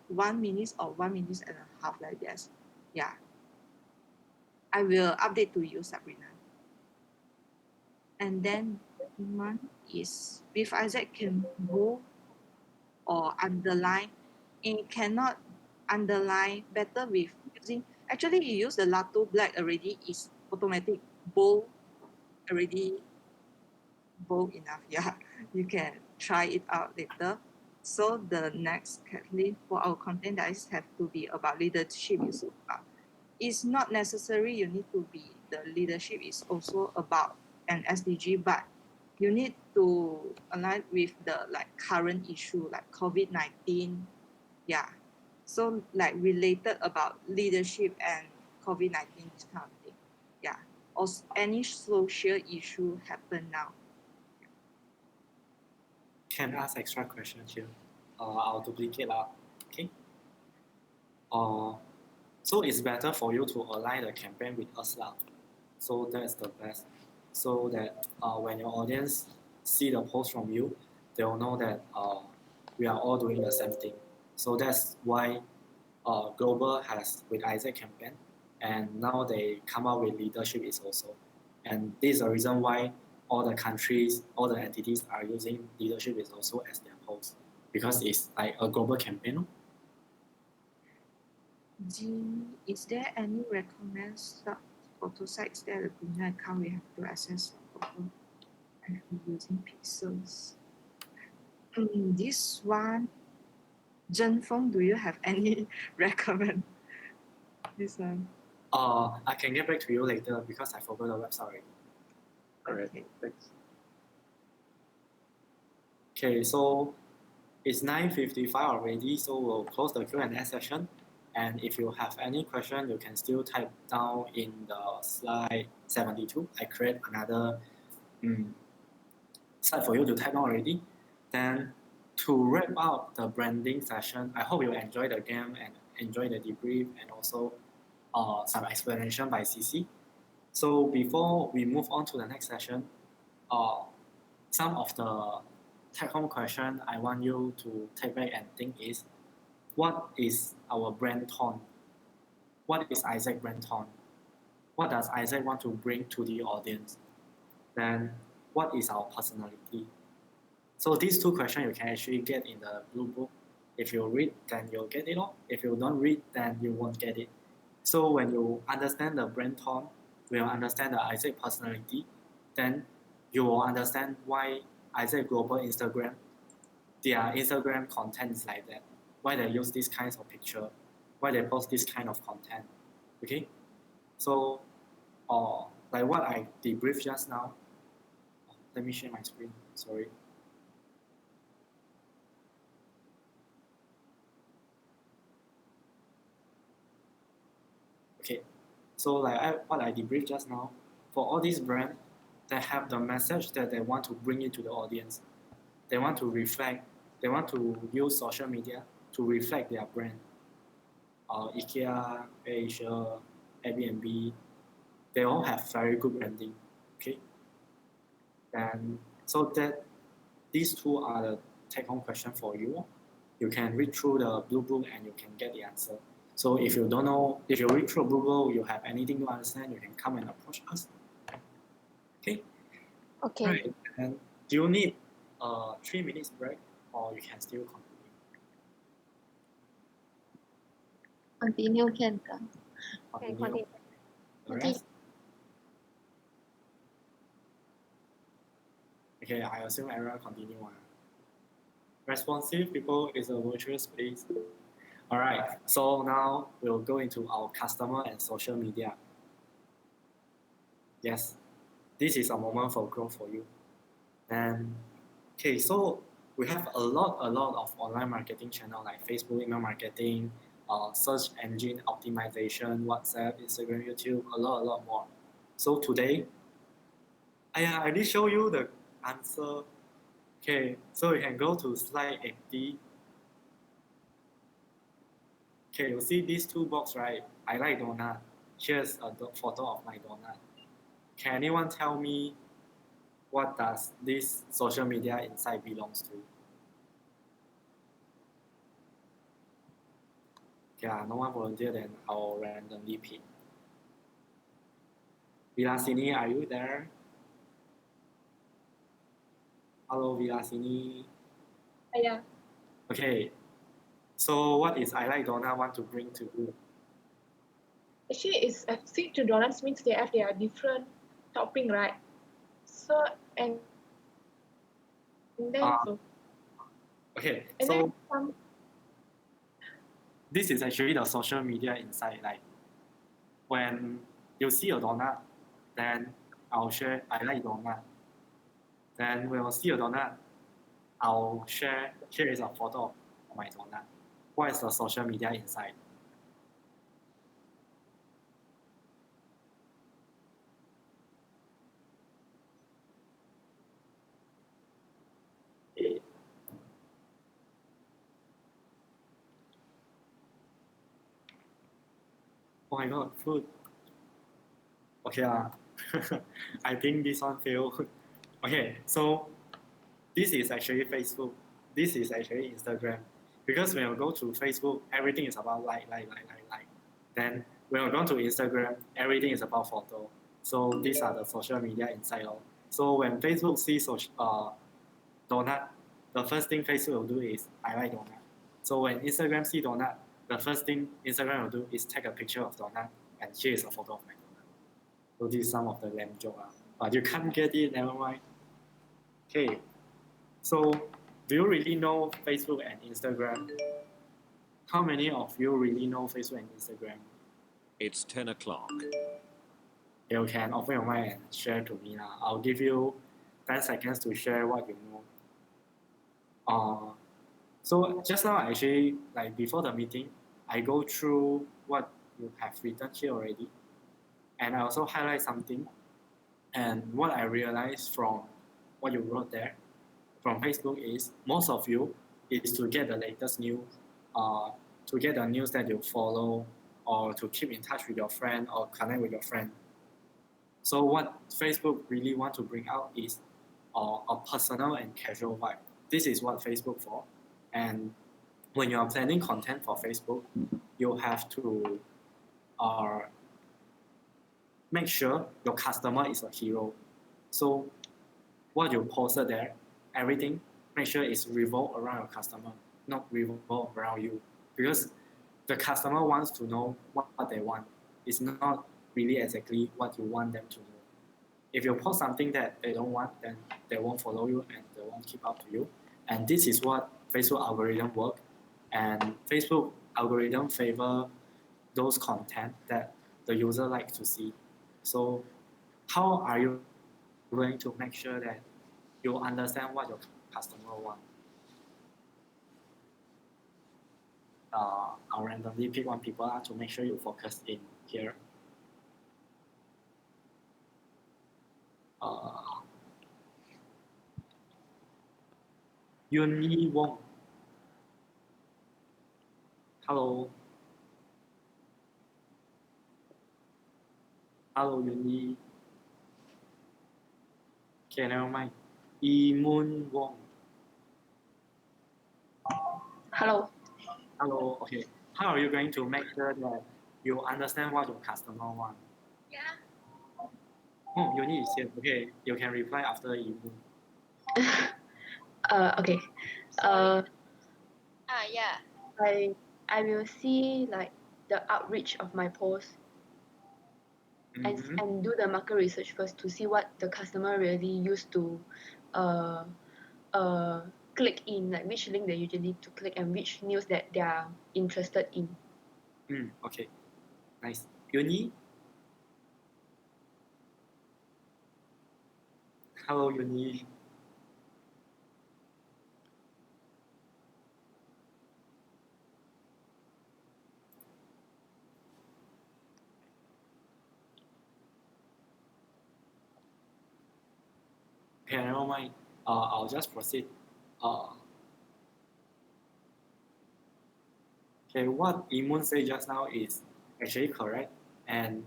or 1 minute and a half like that. Yeah, I will update to you, Sabrina. And then one is with Isaac can bold or underline. It cannot underline better with using. Actually, you use the Lato black already is automatic bold already bold enough. Yeah, you can try it out later. So the next Kathleen for our content that is have to be about leadership is about. It's not necessary you need to be the leadership is also about an SDG, but you need to align with the like current issue like COVID-19. Yeah. So like related about leadership and COVID-19 this kind of thing. Yeah. Or any social issue happen now. Can ask extra question here. I'll duplicate okay. So it's better for you to align the campaign with us So that's the best. So that when your audience see the post from you, they will know that we are all doing the same thing. So that's why Global has with Isaac campaign, and now they come out with leadership is also. And this is the reason why all the countries, all the entities are using leadership is also as their post, because it's like a global campaign. Jean, is there any recommend photo sites that the Brunei account we have to access photo and using pixels? This one, Zhenfeng, do you have any recommend? This one. I can get back to you later because I forgot the website already. Alright, Okay. thanks. Okay, so it's 9:55 already, so we'll close the Q&A session. And if you have any question, you can still type down in the slide 72. I create another slide for you to type down already. Then to wrap up the branding session, I hope you enjoy the game and enjoy the debrief and also some explanation by CC. So before we move on to the next session, some of the take-home question I want you to take back and think is, what is our brand tone? What is Isaac brand tone? What does Isaac want to bring to the audience? Then what is our personality? So these two questions you can actually get in the blue book. If you read, then you'll get it all. If you don't read, then you won't get it. So when you understand the brand tone, when you understand the Isaac personality, then you will understand why Isaac Global Instagram, their Instagram content is like that. Why they use these kinds of picture, why they post this kind of content. Okay? So like what I debriefed just now. Let me share my screen. Sorry. Okay, so like what I debriefed just now, for all these brands, they have the message that they want to bring into the audience. They want to reflect, they want to use social media to reflect their brand. IKEA, Asia, Airbnb, they all have very good branding. Okay, and so that these two are the take-home question for you. You can read through the blue book and you can get the answer. So if you don't know, if you read through blue book, you have anything to understand, you can come and approach us. Okay. Okay. Right. And do you need a 3 minutes break, or you can still continue? Continue can come. Continue. The Okay. rest? Okay, I assume everyone continue. Responsive people is a virtual space. All right, so now we'll go into our customer and social media. Yes, this is a moment for growth for you. And okay, so we have a lot of online marketing channel like Facebook email marketing, search engine optimization, WhatsApp, Instagram, YouTube, a lot more. So today, I did show you the answer. Okay, so you can go to slide 80. Okay, you see these two boxes, right? I like donut. Here's a photo of my donut. Can anyone tell me what does this social media insight belongs to? Okay, no one volunteer, then I'll randomly pick. Vilasini, are you there? Hello, Vilasini. Yeah. Okay, so what is I like donut want to bring to you? Actually, it's stick to donuts means they have their different topping, right? So and then Okay, and so then some. This is actually the social media insight. Like when you see a donut, then I'll share I like donut. Then when I see a donut, I'll share here is a photo of my donut. What is the social media insight? Oh my god, food. Okay, I think this one failed. Okay, so this is actually Facebook. This is actually Instagram. Because when you go to Facebook, everything is about like. Then when you go to Instagram, everything is about photo. So these are the social media inside. So when Facebook sees donut, the first thing Facebook will do is I like donut. So when Instagram see donut, the first thing Instagram will do is take a picture of donut and here is a photo of my donut. So this is some of the lame joke. But you can't get it, never mind. Okay, so do you really know Facebook and Instagram? How many of you really know Facebook and Instagram? It's 10 o'clock. You can open your mind and share to me. I'll give you 10 seconds to share what you know. So just now, actually, like before the meeting, I go through what you have written here already. And I also highlight something. And what I realized from what you wrote there from Facebook is most of you is to get the latest news, to get the news that you follow, or to keep in touch with your friend or connect with your friend. So what Facebook really want to bring out is or a personal and casual vibe. This is what Facebook for. And when you are planning content for Facebook, you have to make sure your customer is a hero. So what you posted there, everything, make sure it's revolved around your customer, not revolved around you. Because the customer wants to know what they want. It's not really exactly what you want them to know. If you post something that they don't want, then they won't follow you and they won't keep up to you. And this is what Facebook algorithm work. And Facebook algorithm favor those content that the user like to see. So how are you going to make sure that you understand what your customer want? I'll randomly pick one people to make sure you focus in here. Yuni Wong. Hello. Hello, Yuni. Okay, never mind. Moon Wong. Hello. Hello. Okay. How are you going to make sure that you understand what your customer want? Yeah. Oh, Yuni is here. Okay, you can reply after Moon. Okay. Yeah. I will see like the outreach of my post and do the market research first to see what the customer really used to click in, like which link they usually need to click and which news that they are interested in. Okay. Nice. Yuni? Hello, Yuni. Okay, never mind. I'll just proceed. Okay, what Imun said just now is actually correct, and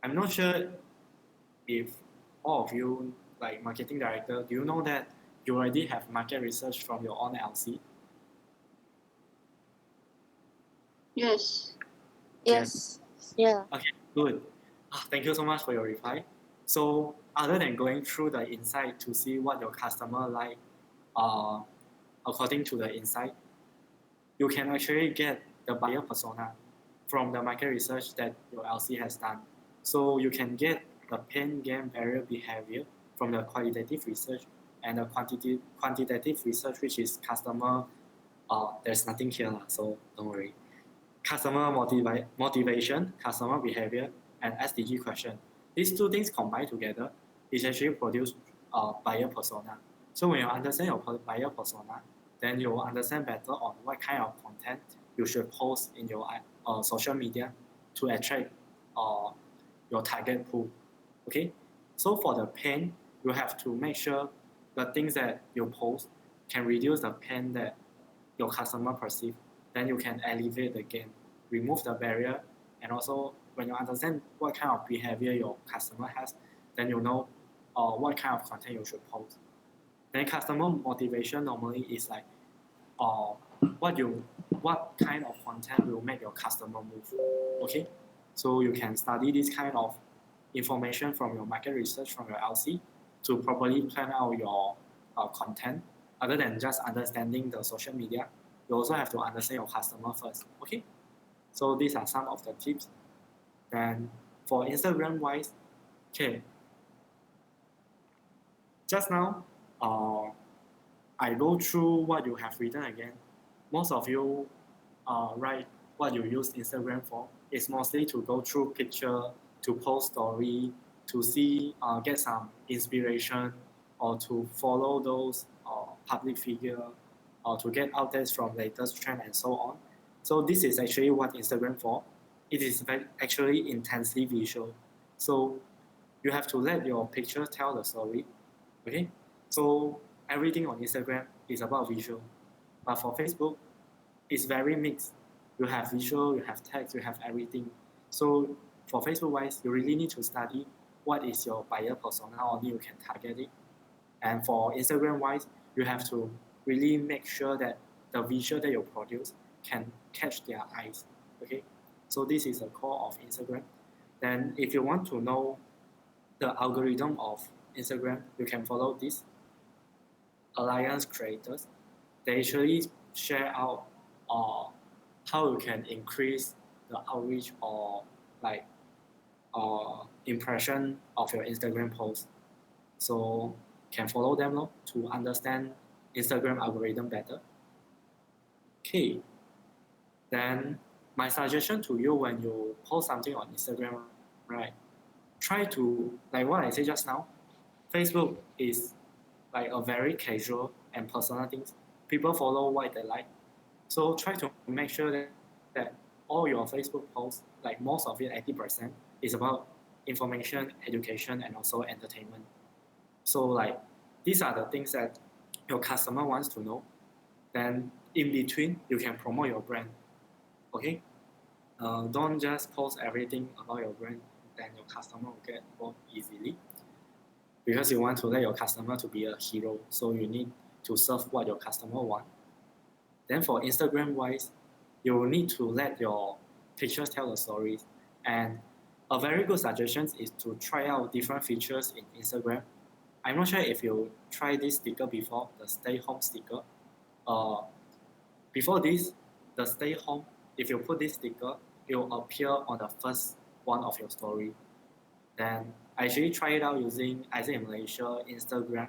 I'm not sure if all of you, like marketing director, do you know that you already have market research from your own LC? Yes. Yes. Yeah. Okay, good. Thank you so much for your reply. So other than going through the insight to see what your customer like, according to the insight, you can actually get the buyer persona from the market research that your LC has done. So you can get the pain game barrier behavior from the qualitative research and the quantitative research, which is customer. There's nothing here, so don't worry. Customer motivation, customer behavior, and SDG question. These two things combined together is actually produce a buyer persona. So when you understand your buyer persona, then you will understand better on what kind of content you should post in your social media to attract your target pool. Okay, so for the pain, you have to make sure the things that you post can reduce the pain that your customer perceive. Then you can elevate the game, remove the barrier, and also when you understand what kind of behavior your customer has, then you know what kind of content you should post. Then customer motivation normally is like what kind of content will make your customer move. Okay, so you can study this kind of information from your market research from your LC to properly plan out your content. Other than just understanding the social media, you also have to understand your customer first. Okay, so these are some of the tips. Then for Instagram wise, okay, just now I go through what you have written again. Most of you write what you use Instagram for. It's mostly to go through picture, to post story, to see, get some inspiration, or to follow those public figure, or to get updates from latest trend and so on. So this is actually what Instagram for. It is actually intensely visual. So you have to let your picture tell the story. Okay, so everything on Instagram is about visual, but for Facebook, it's very mixed. You have visual, you have text, you have everything. So for Facebook wise, you really need to study what is your buyer persona, only you can target it. And for Instagram wise, you have to really make sure that the visual that you produce can catch their eyes. Okay, so this is the core of Instagram. Then if you want to know the algorithm of Instagram, you can follow this alliance creators. They actually share out how you can increase the outreach or like impression of your Instagram post. So can follow them to understand Instagram algorithm better. Okay, then my suggestion to you when you post something on Instagram, right? Try to, like what I said just now, Facebook is like a very casual and personal things. People follow what they like. So try to make sure that all your Facebook posts, like most of it, 80%, is about information, education, and also entertainment. So like these are the things that your customer wants to know. Then in between, you can promote your brand. Okay? Don't just post everything about your brand, then your customer will get bored easily. Because you want to let your customer to be a hero, so you need to serve what your customer want. Then for Instagram wise, you will need to let your pictures tell the stories. And a very good suggestion is to try out different features in Instagram. I'm not sure if you tried this sticker before, the stay home sticker. Before this, the stay home, if you put this sticker, it will appear on the first one of your story. Then I actually tried it out using Isaac in Malaysia Instagram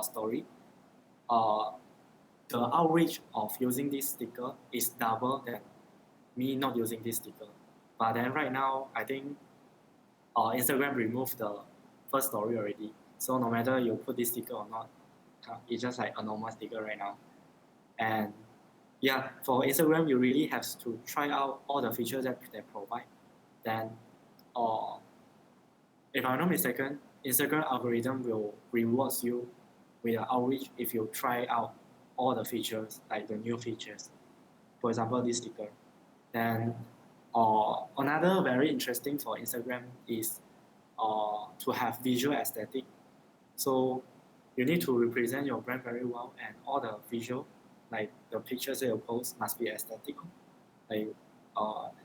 story. The outreach of using this sticker is double than me not using this sticker. But then right now, I think Instagram removed the first story already. So no matter you put this sticker or not, it's just like a normal sticker right now. And yeah, for Instagram, you really have to try out all the features that they provide. Then, if I'm not mistaken, Instagram algorithm will rewards you with an outreach if you try out all the features, like the new features. For example, this sticker. Then, another very interesting for Instagram is to have visual aesthetic. So you need to represent your brand very well, and all the visual, like the pictures that you post, must be aesthetic, like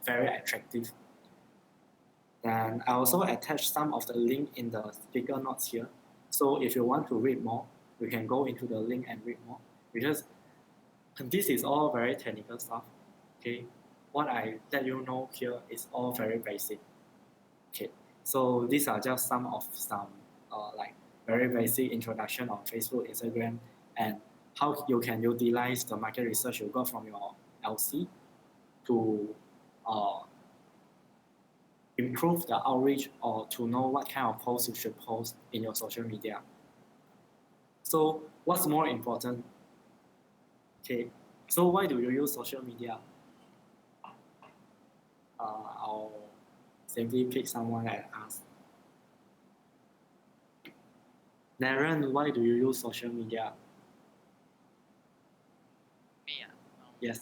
very attractive. And I also attached some of the link in the speaker notes here. So if you want to read more, you can go into the link and read more, because this is all very technical stuff. Okay, what I let you know here is all very basic. Okay, so these are just some like very basic introduction on Facebook, Instagram, and how you can utilize the market research you got from your LC to improve the outreach or to know what kind of posts you should post in your social media. So what's more important? Okay, so why do you use social media? I'll simply pick someone and ask. Darren, why do you use social media? Me, Yes.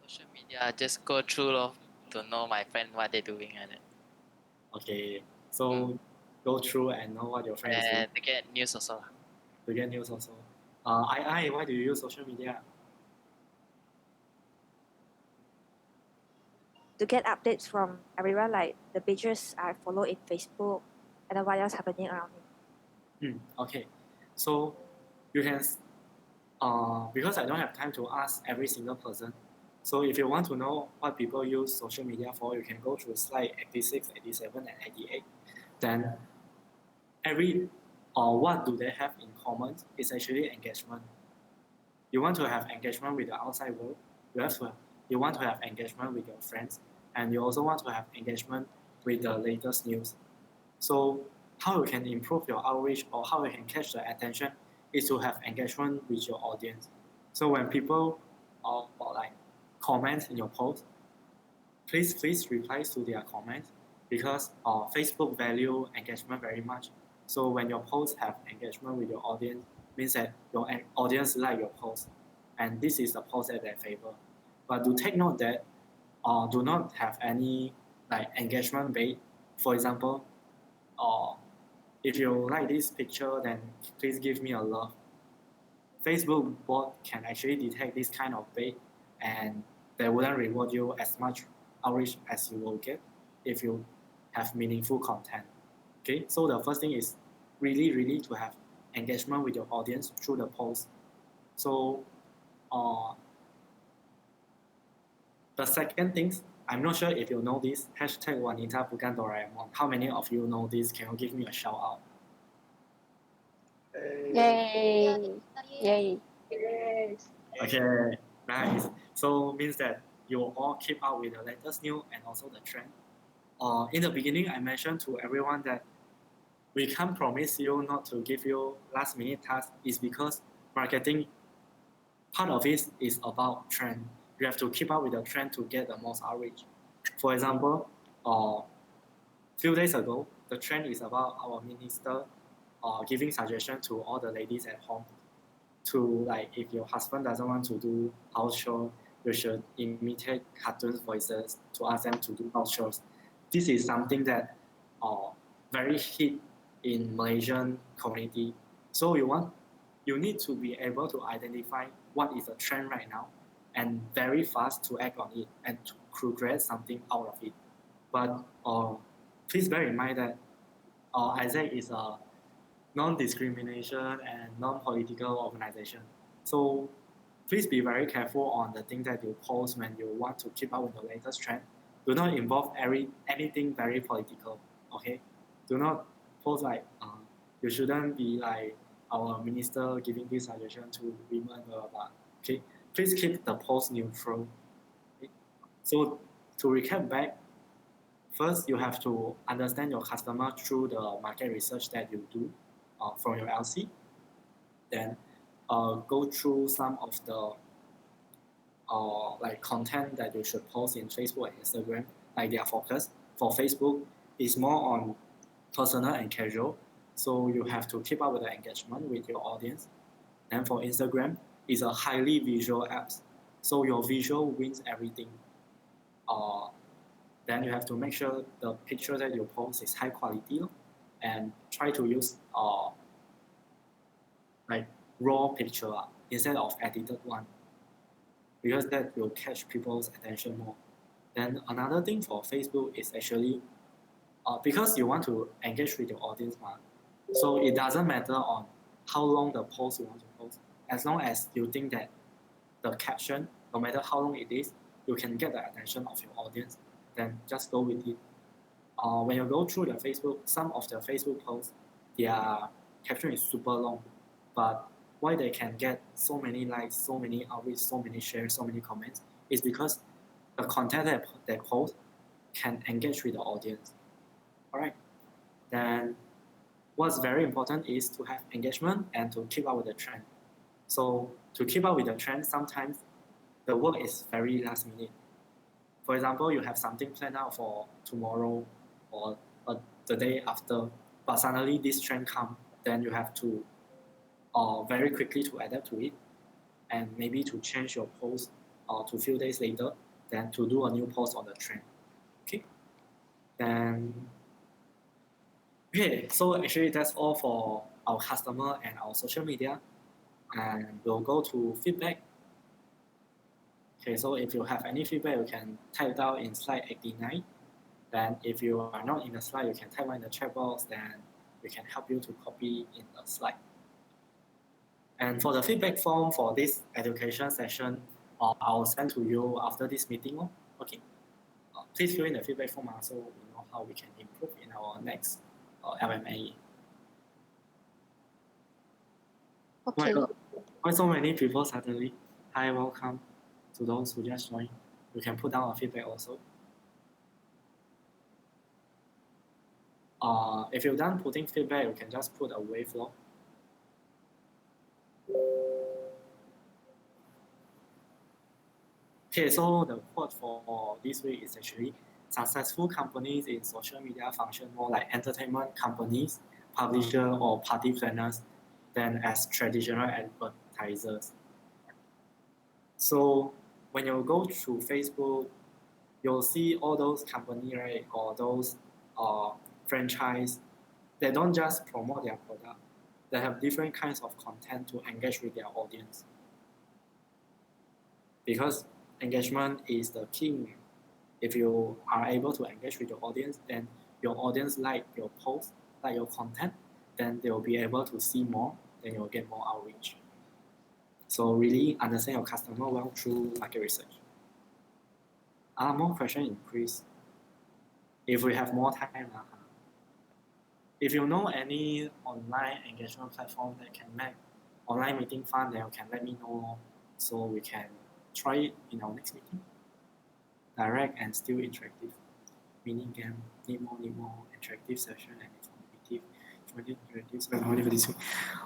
social media, just go through to know my friend what they're doing and Okay, so go through and know what your friend is doing. and to get news also. To get news also. Why do you use social media? To get updates from everyone, like the pages I follow in Facebook, and then what else happening around me. Okay, so you can, because I don't have time to ask every single person. So if you want to know what people use social media for, you can go through slide 86, 87, and 88. Then what do they have in common is actually engagement. You want to have engagement with the outside world. You want to have engagement with your friends, and you also want to have engagement with the latest news. So how you can improve your outreach or how you can catch the attention is to have engagement with your audience. So when people like comment in your post, please reply to their comments, because Facebook value engagement very much. So when your posts have engagement with your audience, means that your audience like your post, and this is the post that they favor. But do take note that do not have any like engagement bait. For example, If you like this picture, then please give me a love. Facebook bot can actually detect this kind of bait, and they wouldn't reward you as much outreach as you will get if you have meaningful content. Okay, so the first thing is really to have engagement with your audience through the post. So the second thing, I'm not sure if you know this, hashtag Wanita Bukan Doraemon. How many of you know this? Can you give me a shout out? Yay! Yay! Yes. Okay, nice. So means that you will all keep up with the latest news and also the trend. In the beginning, I mentioned to everyone that we can't promise you not to give you last minute tasks is because marketing, part of it is about trend. You have to keep up with the trend to get the most outreach. For example, few days ago, the trend is about our minister giving suggestion to all the ladies at home to, like, if your husband doesn't want to do house chores, you should imitate cartoon voices to ask them to do house chores. This is something that very hit in Malaysian community. So you need to be able to identify what is a trend right now and very fast to act on it and to create something out of it. But please bear in mind that Isaac is a non-discrimination and non-political organization. So please be very careful on the things that you post when you want to keep up with the latest trend. Do not involve anything very political, okay? Do not post like, you shouldn't be like our minister giving this suggestion to women, blah, blah, blah. Okay? Please keep the post neutral. Okay? So to recap back, first you have to understand your customer through the market research that you do from your LC. Then go through some of the like content that you should post in Facebook and Instagram, like their focus. For Facebook, it's more on personal and casual, so you have to keep up with the engagement with your audience. And for Instagram, it's a highly visual apps, so your visual wins everything. Then you have to make sure the picture that you post is high quality, and try to use like raw picture instead of edited one, because that will catch people's attention more. Then another thing for Facebook is actually because you want to engage with your audience, so it doesn't matter on how long the post you want to post, as long as you think that the caption, no matter how long it is, you can get the attention of your audience, then just go with it. When you go through the Facebook, some of the Facebook posts, their caption is super long, but why they can get so many likes, so many outreach, so many shares, so many comments, is because the content that they post can engage with the audience. All right. Then what's very important is to have engagement and to keep up with the trend. So to keep up with the trend, sometimes the work is very last minute. For example, you have something planned out for tomorrow or the day after, but suddenly this trend comes, then you have to very quickly to adapt to it, and maybe to change your post to a few days later, then to do a new post on the trend. Okay. Then okay, so actually that's all for our customer and our social media, and we'll go to feedback. Okay, so if you have any feedback, you can type down in slide 89. Then if you are not in the slide, you can type in the chat box, then we can help you to copy in the slide. And for the feedback form for this education session, I'll send to you after this meeting. Okay. Please fill in the feedback form so we know how we can improve in our next LMA. Okay. Oh my God. Why so many people suddenly? Hi, welcome to those who just joined. You can put down a feedback also. If you're done putting feedback, you can just put a wave log. Okay, so the quote for this week is actually successful companies in social media function more like entertainment companies, publisher or party planners than as traditional advertisers. So when you go through Facebook, you'll see all those companies, right, or those franchise they don't just promote their product. They have different kinds of content to engage with their audience. Because engagement is the king. If you are able to engage with your audience, then your audience like your post, like your content, then they will be able to see more, then you'll get more outreach. So really understand your customer well through market research. More questions increase if we have more time. If you know any online engagement platform that can make online meeting fun, then you can let me know so we can try it in our next meeting. Direct and still interactive. Mini game, need more interactive session and informative.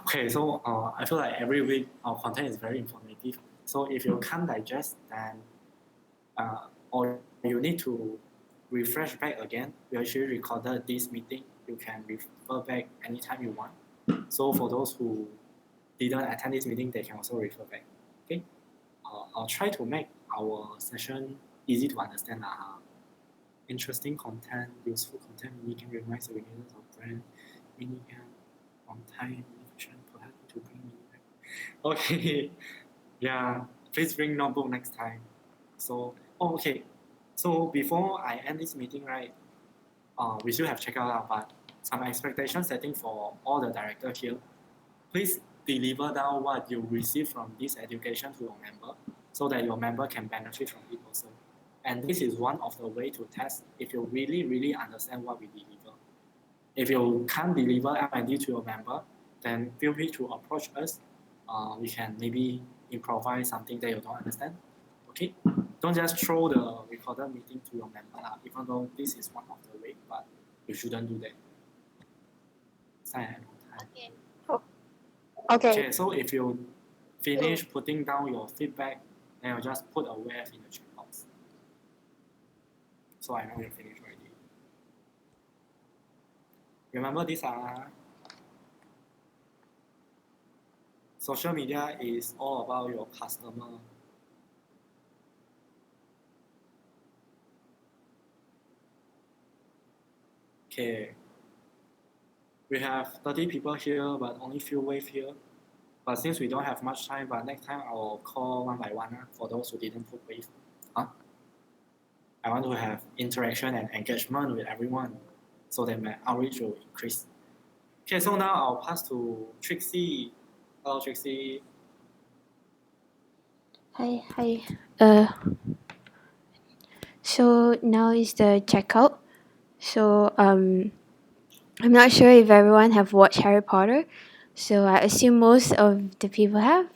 Okay, so I feel like every week our content is very informative. So if you can't digest, then or you need to refresh back again, we actually recorded this meeting. You can refer back anytime you want. So for those who didn't attend this meeting, they can also refer back. Okay, I'll try to make our session easy to understand. Interesting content, useful content, we can remind the beginners of brand, mini game, on time, efficient, perhaps to bring mini back. Okay, yeah, please bring notebook next time. So, okay. So before I end this meeting, right, we still have checkout, but some expectation setting for all the directors here. Please deliver down what you receive from this education to your member so that your member can benefit from it also. And this is one of the way to test if you really understand what we deliver. If you can't deliver LnD to your member, then feel free to approach us. We can maybe improvise something that you don't understand. Okay? Don't just throw the recorded meeting to your member, even though this is one of the way, but you shouldn't do that. Okay. Okay, so if you finish putting down your feedback, then you just put a wave in the chat box. So I know you finished already. Remember this, social media is all about your customer. Okay. We have 30 people here, but only few wave here. But since we don't have much time, but next time I'll call one by one for those who didn't put wave. I want to have interaction and engagement with everyone so that my outreach will increase. Okay, so now I'll pass to Trixie. Hello, Trixie. Hi. So now is the checkout. So I'm not sure if everyone have watched Harry Potter. So I assume most of the people have.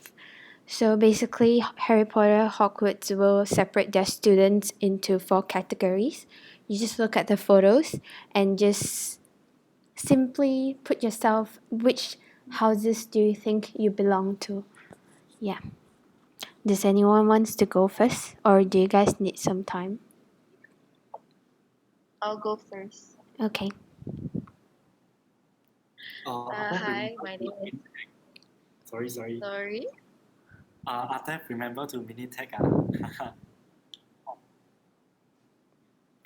So basically, Harry Potter Hogwarts will separate their students into 4 categories. You just look at the photos and just simply put yourself, which houses do you think you belong to? Yeah. Does anyone wants to go first, or do you guys need some time? I'll go first. Okay. Hi, my name is. Sorry. Sorry. After remember to mini tag.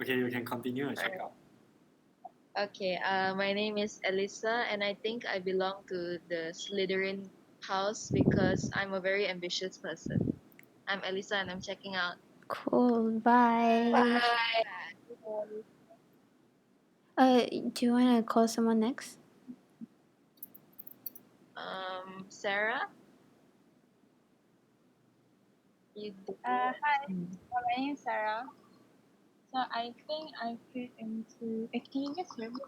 Okay, you can continue your checkout. Okay, my name is Elisa, and I think I belong to the Slytherin house because I'm a very ambitious person. I'm Elisa, and I'm checking out. Cool. Bye. Do you want to call someone next? Sarah. Hi, my name is Sarah. So I think I fit into. Can you guys hear me?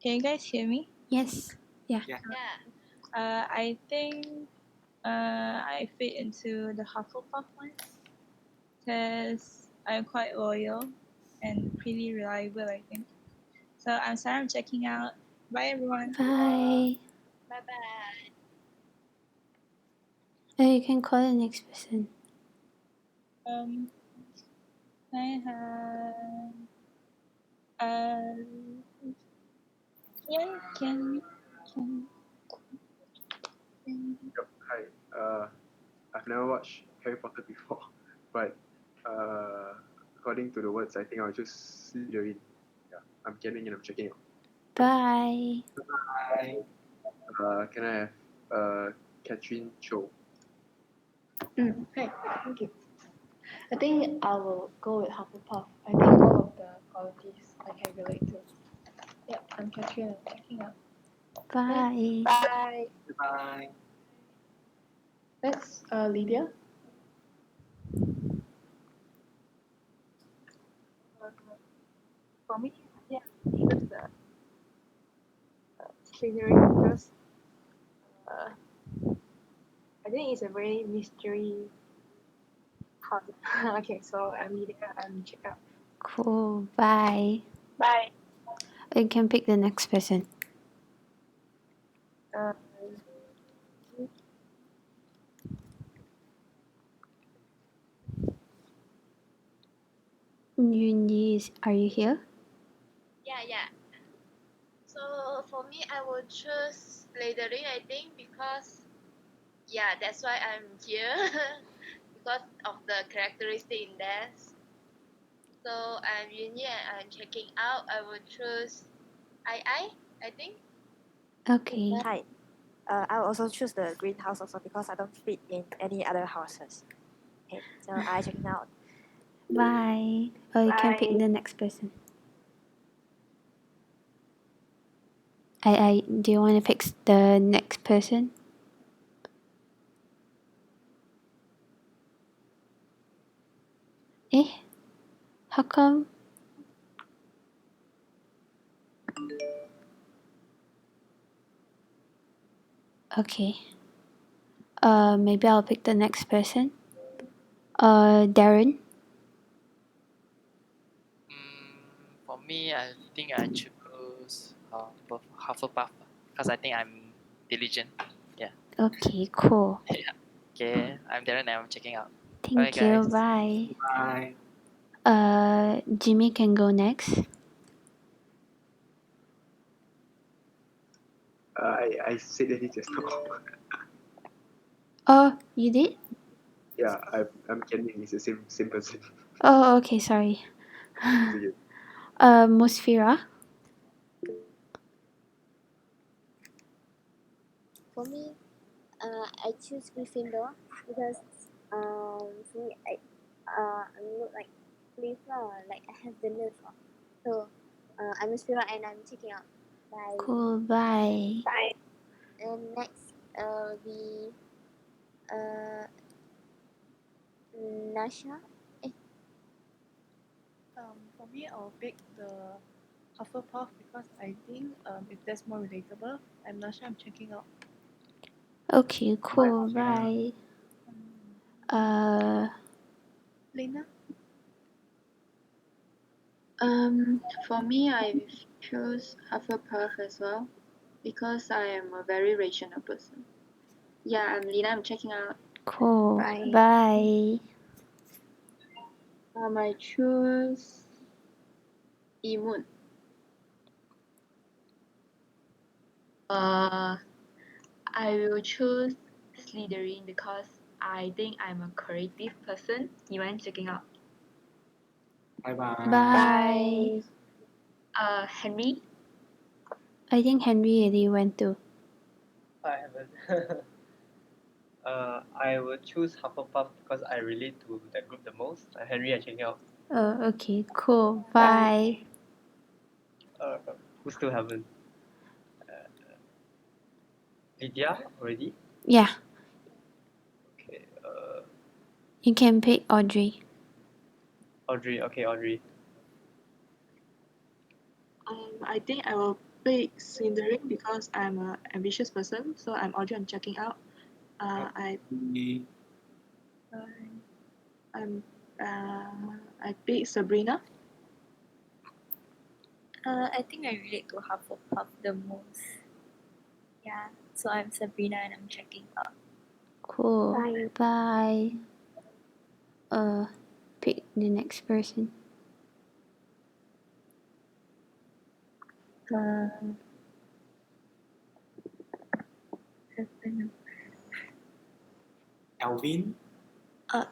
Can you guys hear me? Yes. Yeah. I think I fit into the Hufflepuff one because I'm quite loyal and pretty reliable, I think. So I'm Sarah. I'm checking out. Bye, everyone. Bye. Bye. You can call the next person. I have. Yeah, can. Hi. I've never watched Harry Potter before, but according to the words, I think I'll just Slytherin. Yeah, I'm getting and I'm checking out. Bye. Bye. Can I have Catherine Cho? Hi, thank you. I think I will go with Hufflepuff. I think all of the qualities I can relate to. Yep, I'm Catherine. I'm checking out. Bye. Bye. Bye. That's Lydia. For me, yeah, choose the Slytherin because uh, I think it's a very mystery house. Okay, so I'm Lydia. I'm check out. Cool. Bye. Bye. You can pick the next person. Uh, Yunyi, are you here? Yeah. So for me, I will choose Slytherin, I think, because that's why I'm here because of the characteristic in there. So I'm Yunyi and I'm checking out. I will choose I think. Okay. Hi. I'll also choose the greenhouse also because I don't fit in any other houses. Okay, so I checking out. Bye. You can pick the next person. Do you want to pick the next person? How come? Okay. Maybe I'll pick the next person. Darren. For me, I think I choose Hufflepuff because I think I'm diligent. Yeah. Okay, cool. Yeah. Okay, I'm Darren and I'm checking out. Thank Bye, you. guys. Bye. Bye. Jimmy can go next. I said that just now. Oh, you did? Yeah, I'm Kenny. It's the same person. Oh, okay. Sorry. Okay. Musfira. For me, I choose Gryffindor because for me, I'm not like brave lah. Like I have the nerve. So I'm Musfira and I'm checking out. Bye. Cool. Bye. Bye. And next will be Nasha. For me, I'll pick the Hufflepuff because I think if that's more relatable. I'm Nasha. I'm checking out. Okay. Cool. Bye. Lena. For me, I choose Hufflepuff as well because I am a very rational person. Yeah, I'm Lina. I'm checking out. Cool. Bye. Bye. I choose Imun. I will choose Slytherin because I think I'm a creative person. You want checking out? Bye bye. Bye. Henry. I think Henry already went to. I haven't. I will choose Hufflepuff because I relate to that group the most. Henry and checking out. Oh, okay. Cool. Bye. Who still haven't? Lydia already? Yeah. Okay. You can pick Audrey. Audrey. Okay, Audrey. I think I will pick Slytherin because I'm an ambitious person. So I'm Audrey. I'm checking out. I pick Sabrina. I think I relate to Hufflepuff the most. Yeah, so I'm Sabrina and I'm checking out. Cool. Bye. Pick the next person. Alvin.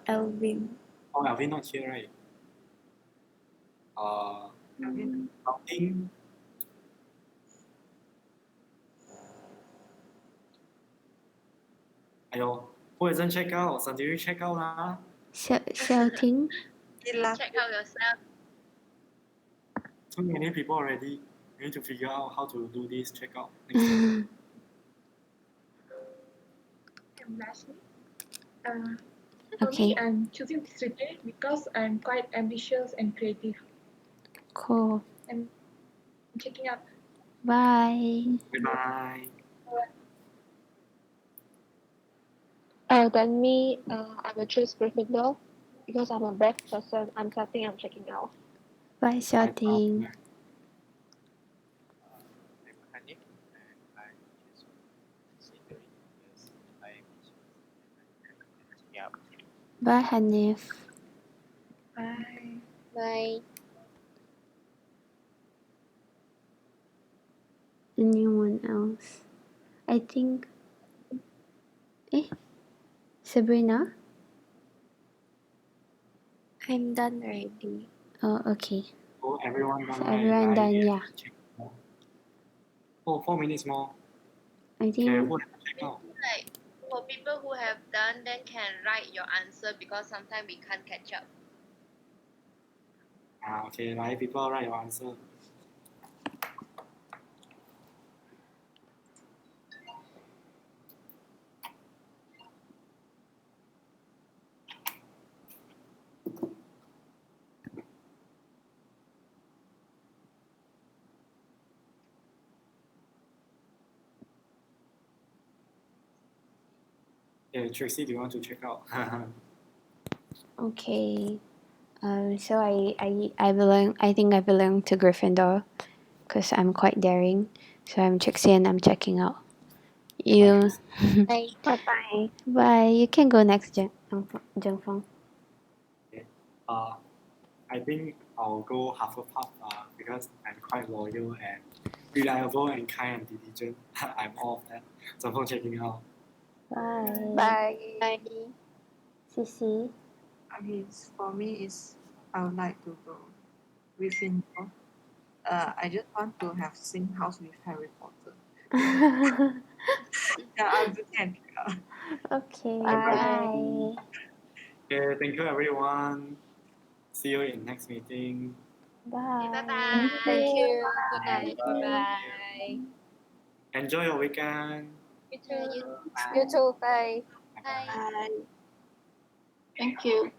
Alvin. Oh, Alvin not here, right? I think Ayo, who hasn't checked out? Sandiri check out lah. Shouting. Check out yourself. Too many people already. We need to figure out how to do this checkout next time. And lastly, for Okay. me, I'm choosing this today because I'm quite ambitious and creative. Cool. I'm checking out. Bye. Bye. Then me, I will choose Gryffindor because I'm a brave person. I'm something I'm checking out. Bye, shouting. Bye, Hanif. Bye. Bye. Anyone else? I think. Sabrina? I'm done already. Oh, okay. Oh, everyone done, So right? everyone done, yeah. Oh, 4 minutes more. I think. Okay, who hasn't checked out? Like for people who have done, then can write your answer because sometimes we can't catch up. Okay, right. People write your answer. Yeah, Tracy, do you want to check out? Okay. So I belong. I think I belong to Gryffindor, because I'm quite daring. So I'm Trixie and I'm checking out. You. Bye. Bye. Bye. You can go next, Jungfeng. Okay. I think I'll go Hufflepuff because I'm quite loyal and reliable and kind and diligent. I'm all of that. So I'm checking out. Bye. Bye. Sissy. Okay, for me is I would like to go Gryffindor. I just want to have same house with Harry Potter. Yeah, I'm just can Okay. Bye. Okay, thank you everyone. See you in next meeting. Bye. Bye. Thank you. Good night. Bye-bye. Enjoy your weekend. You too. You too. Bye. Bye. Thank you.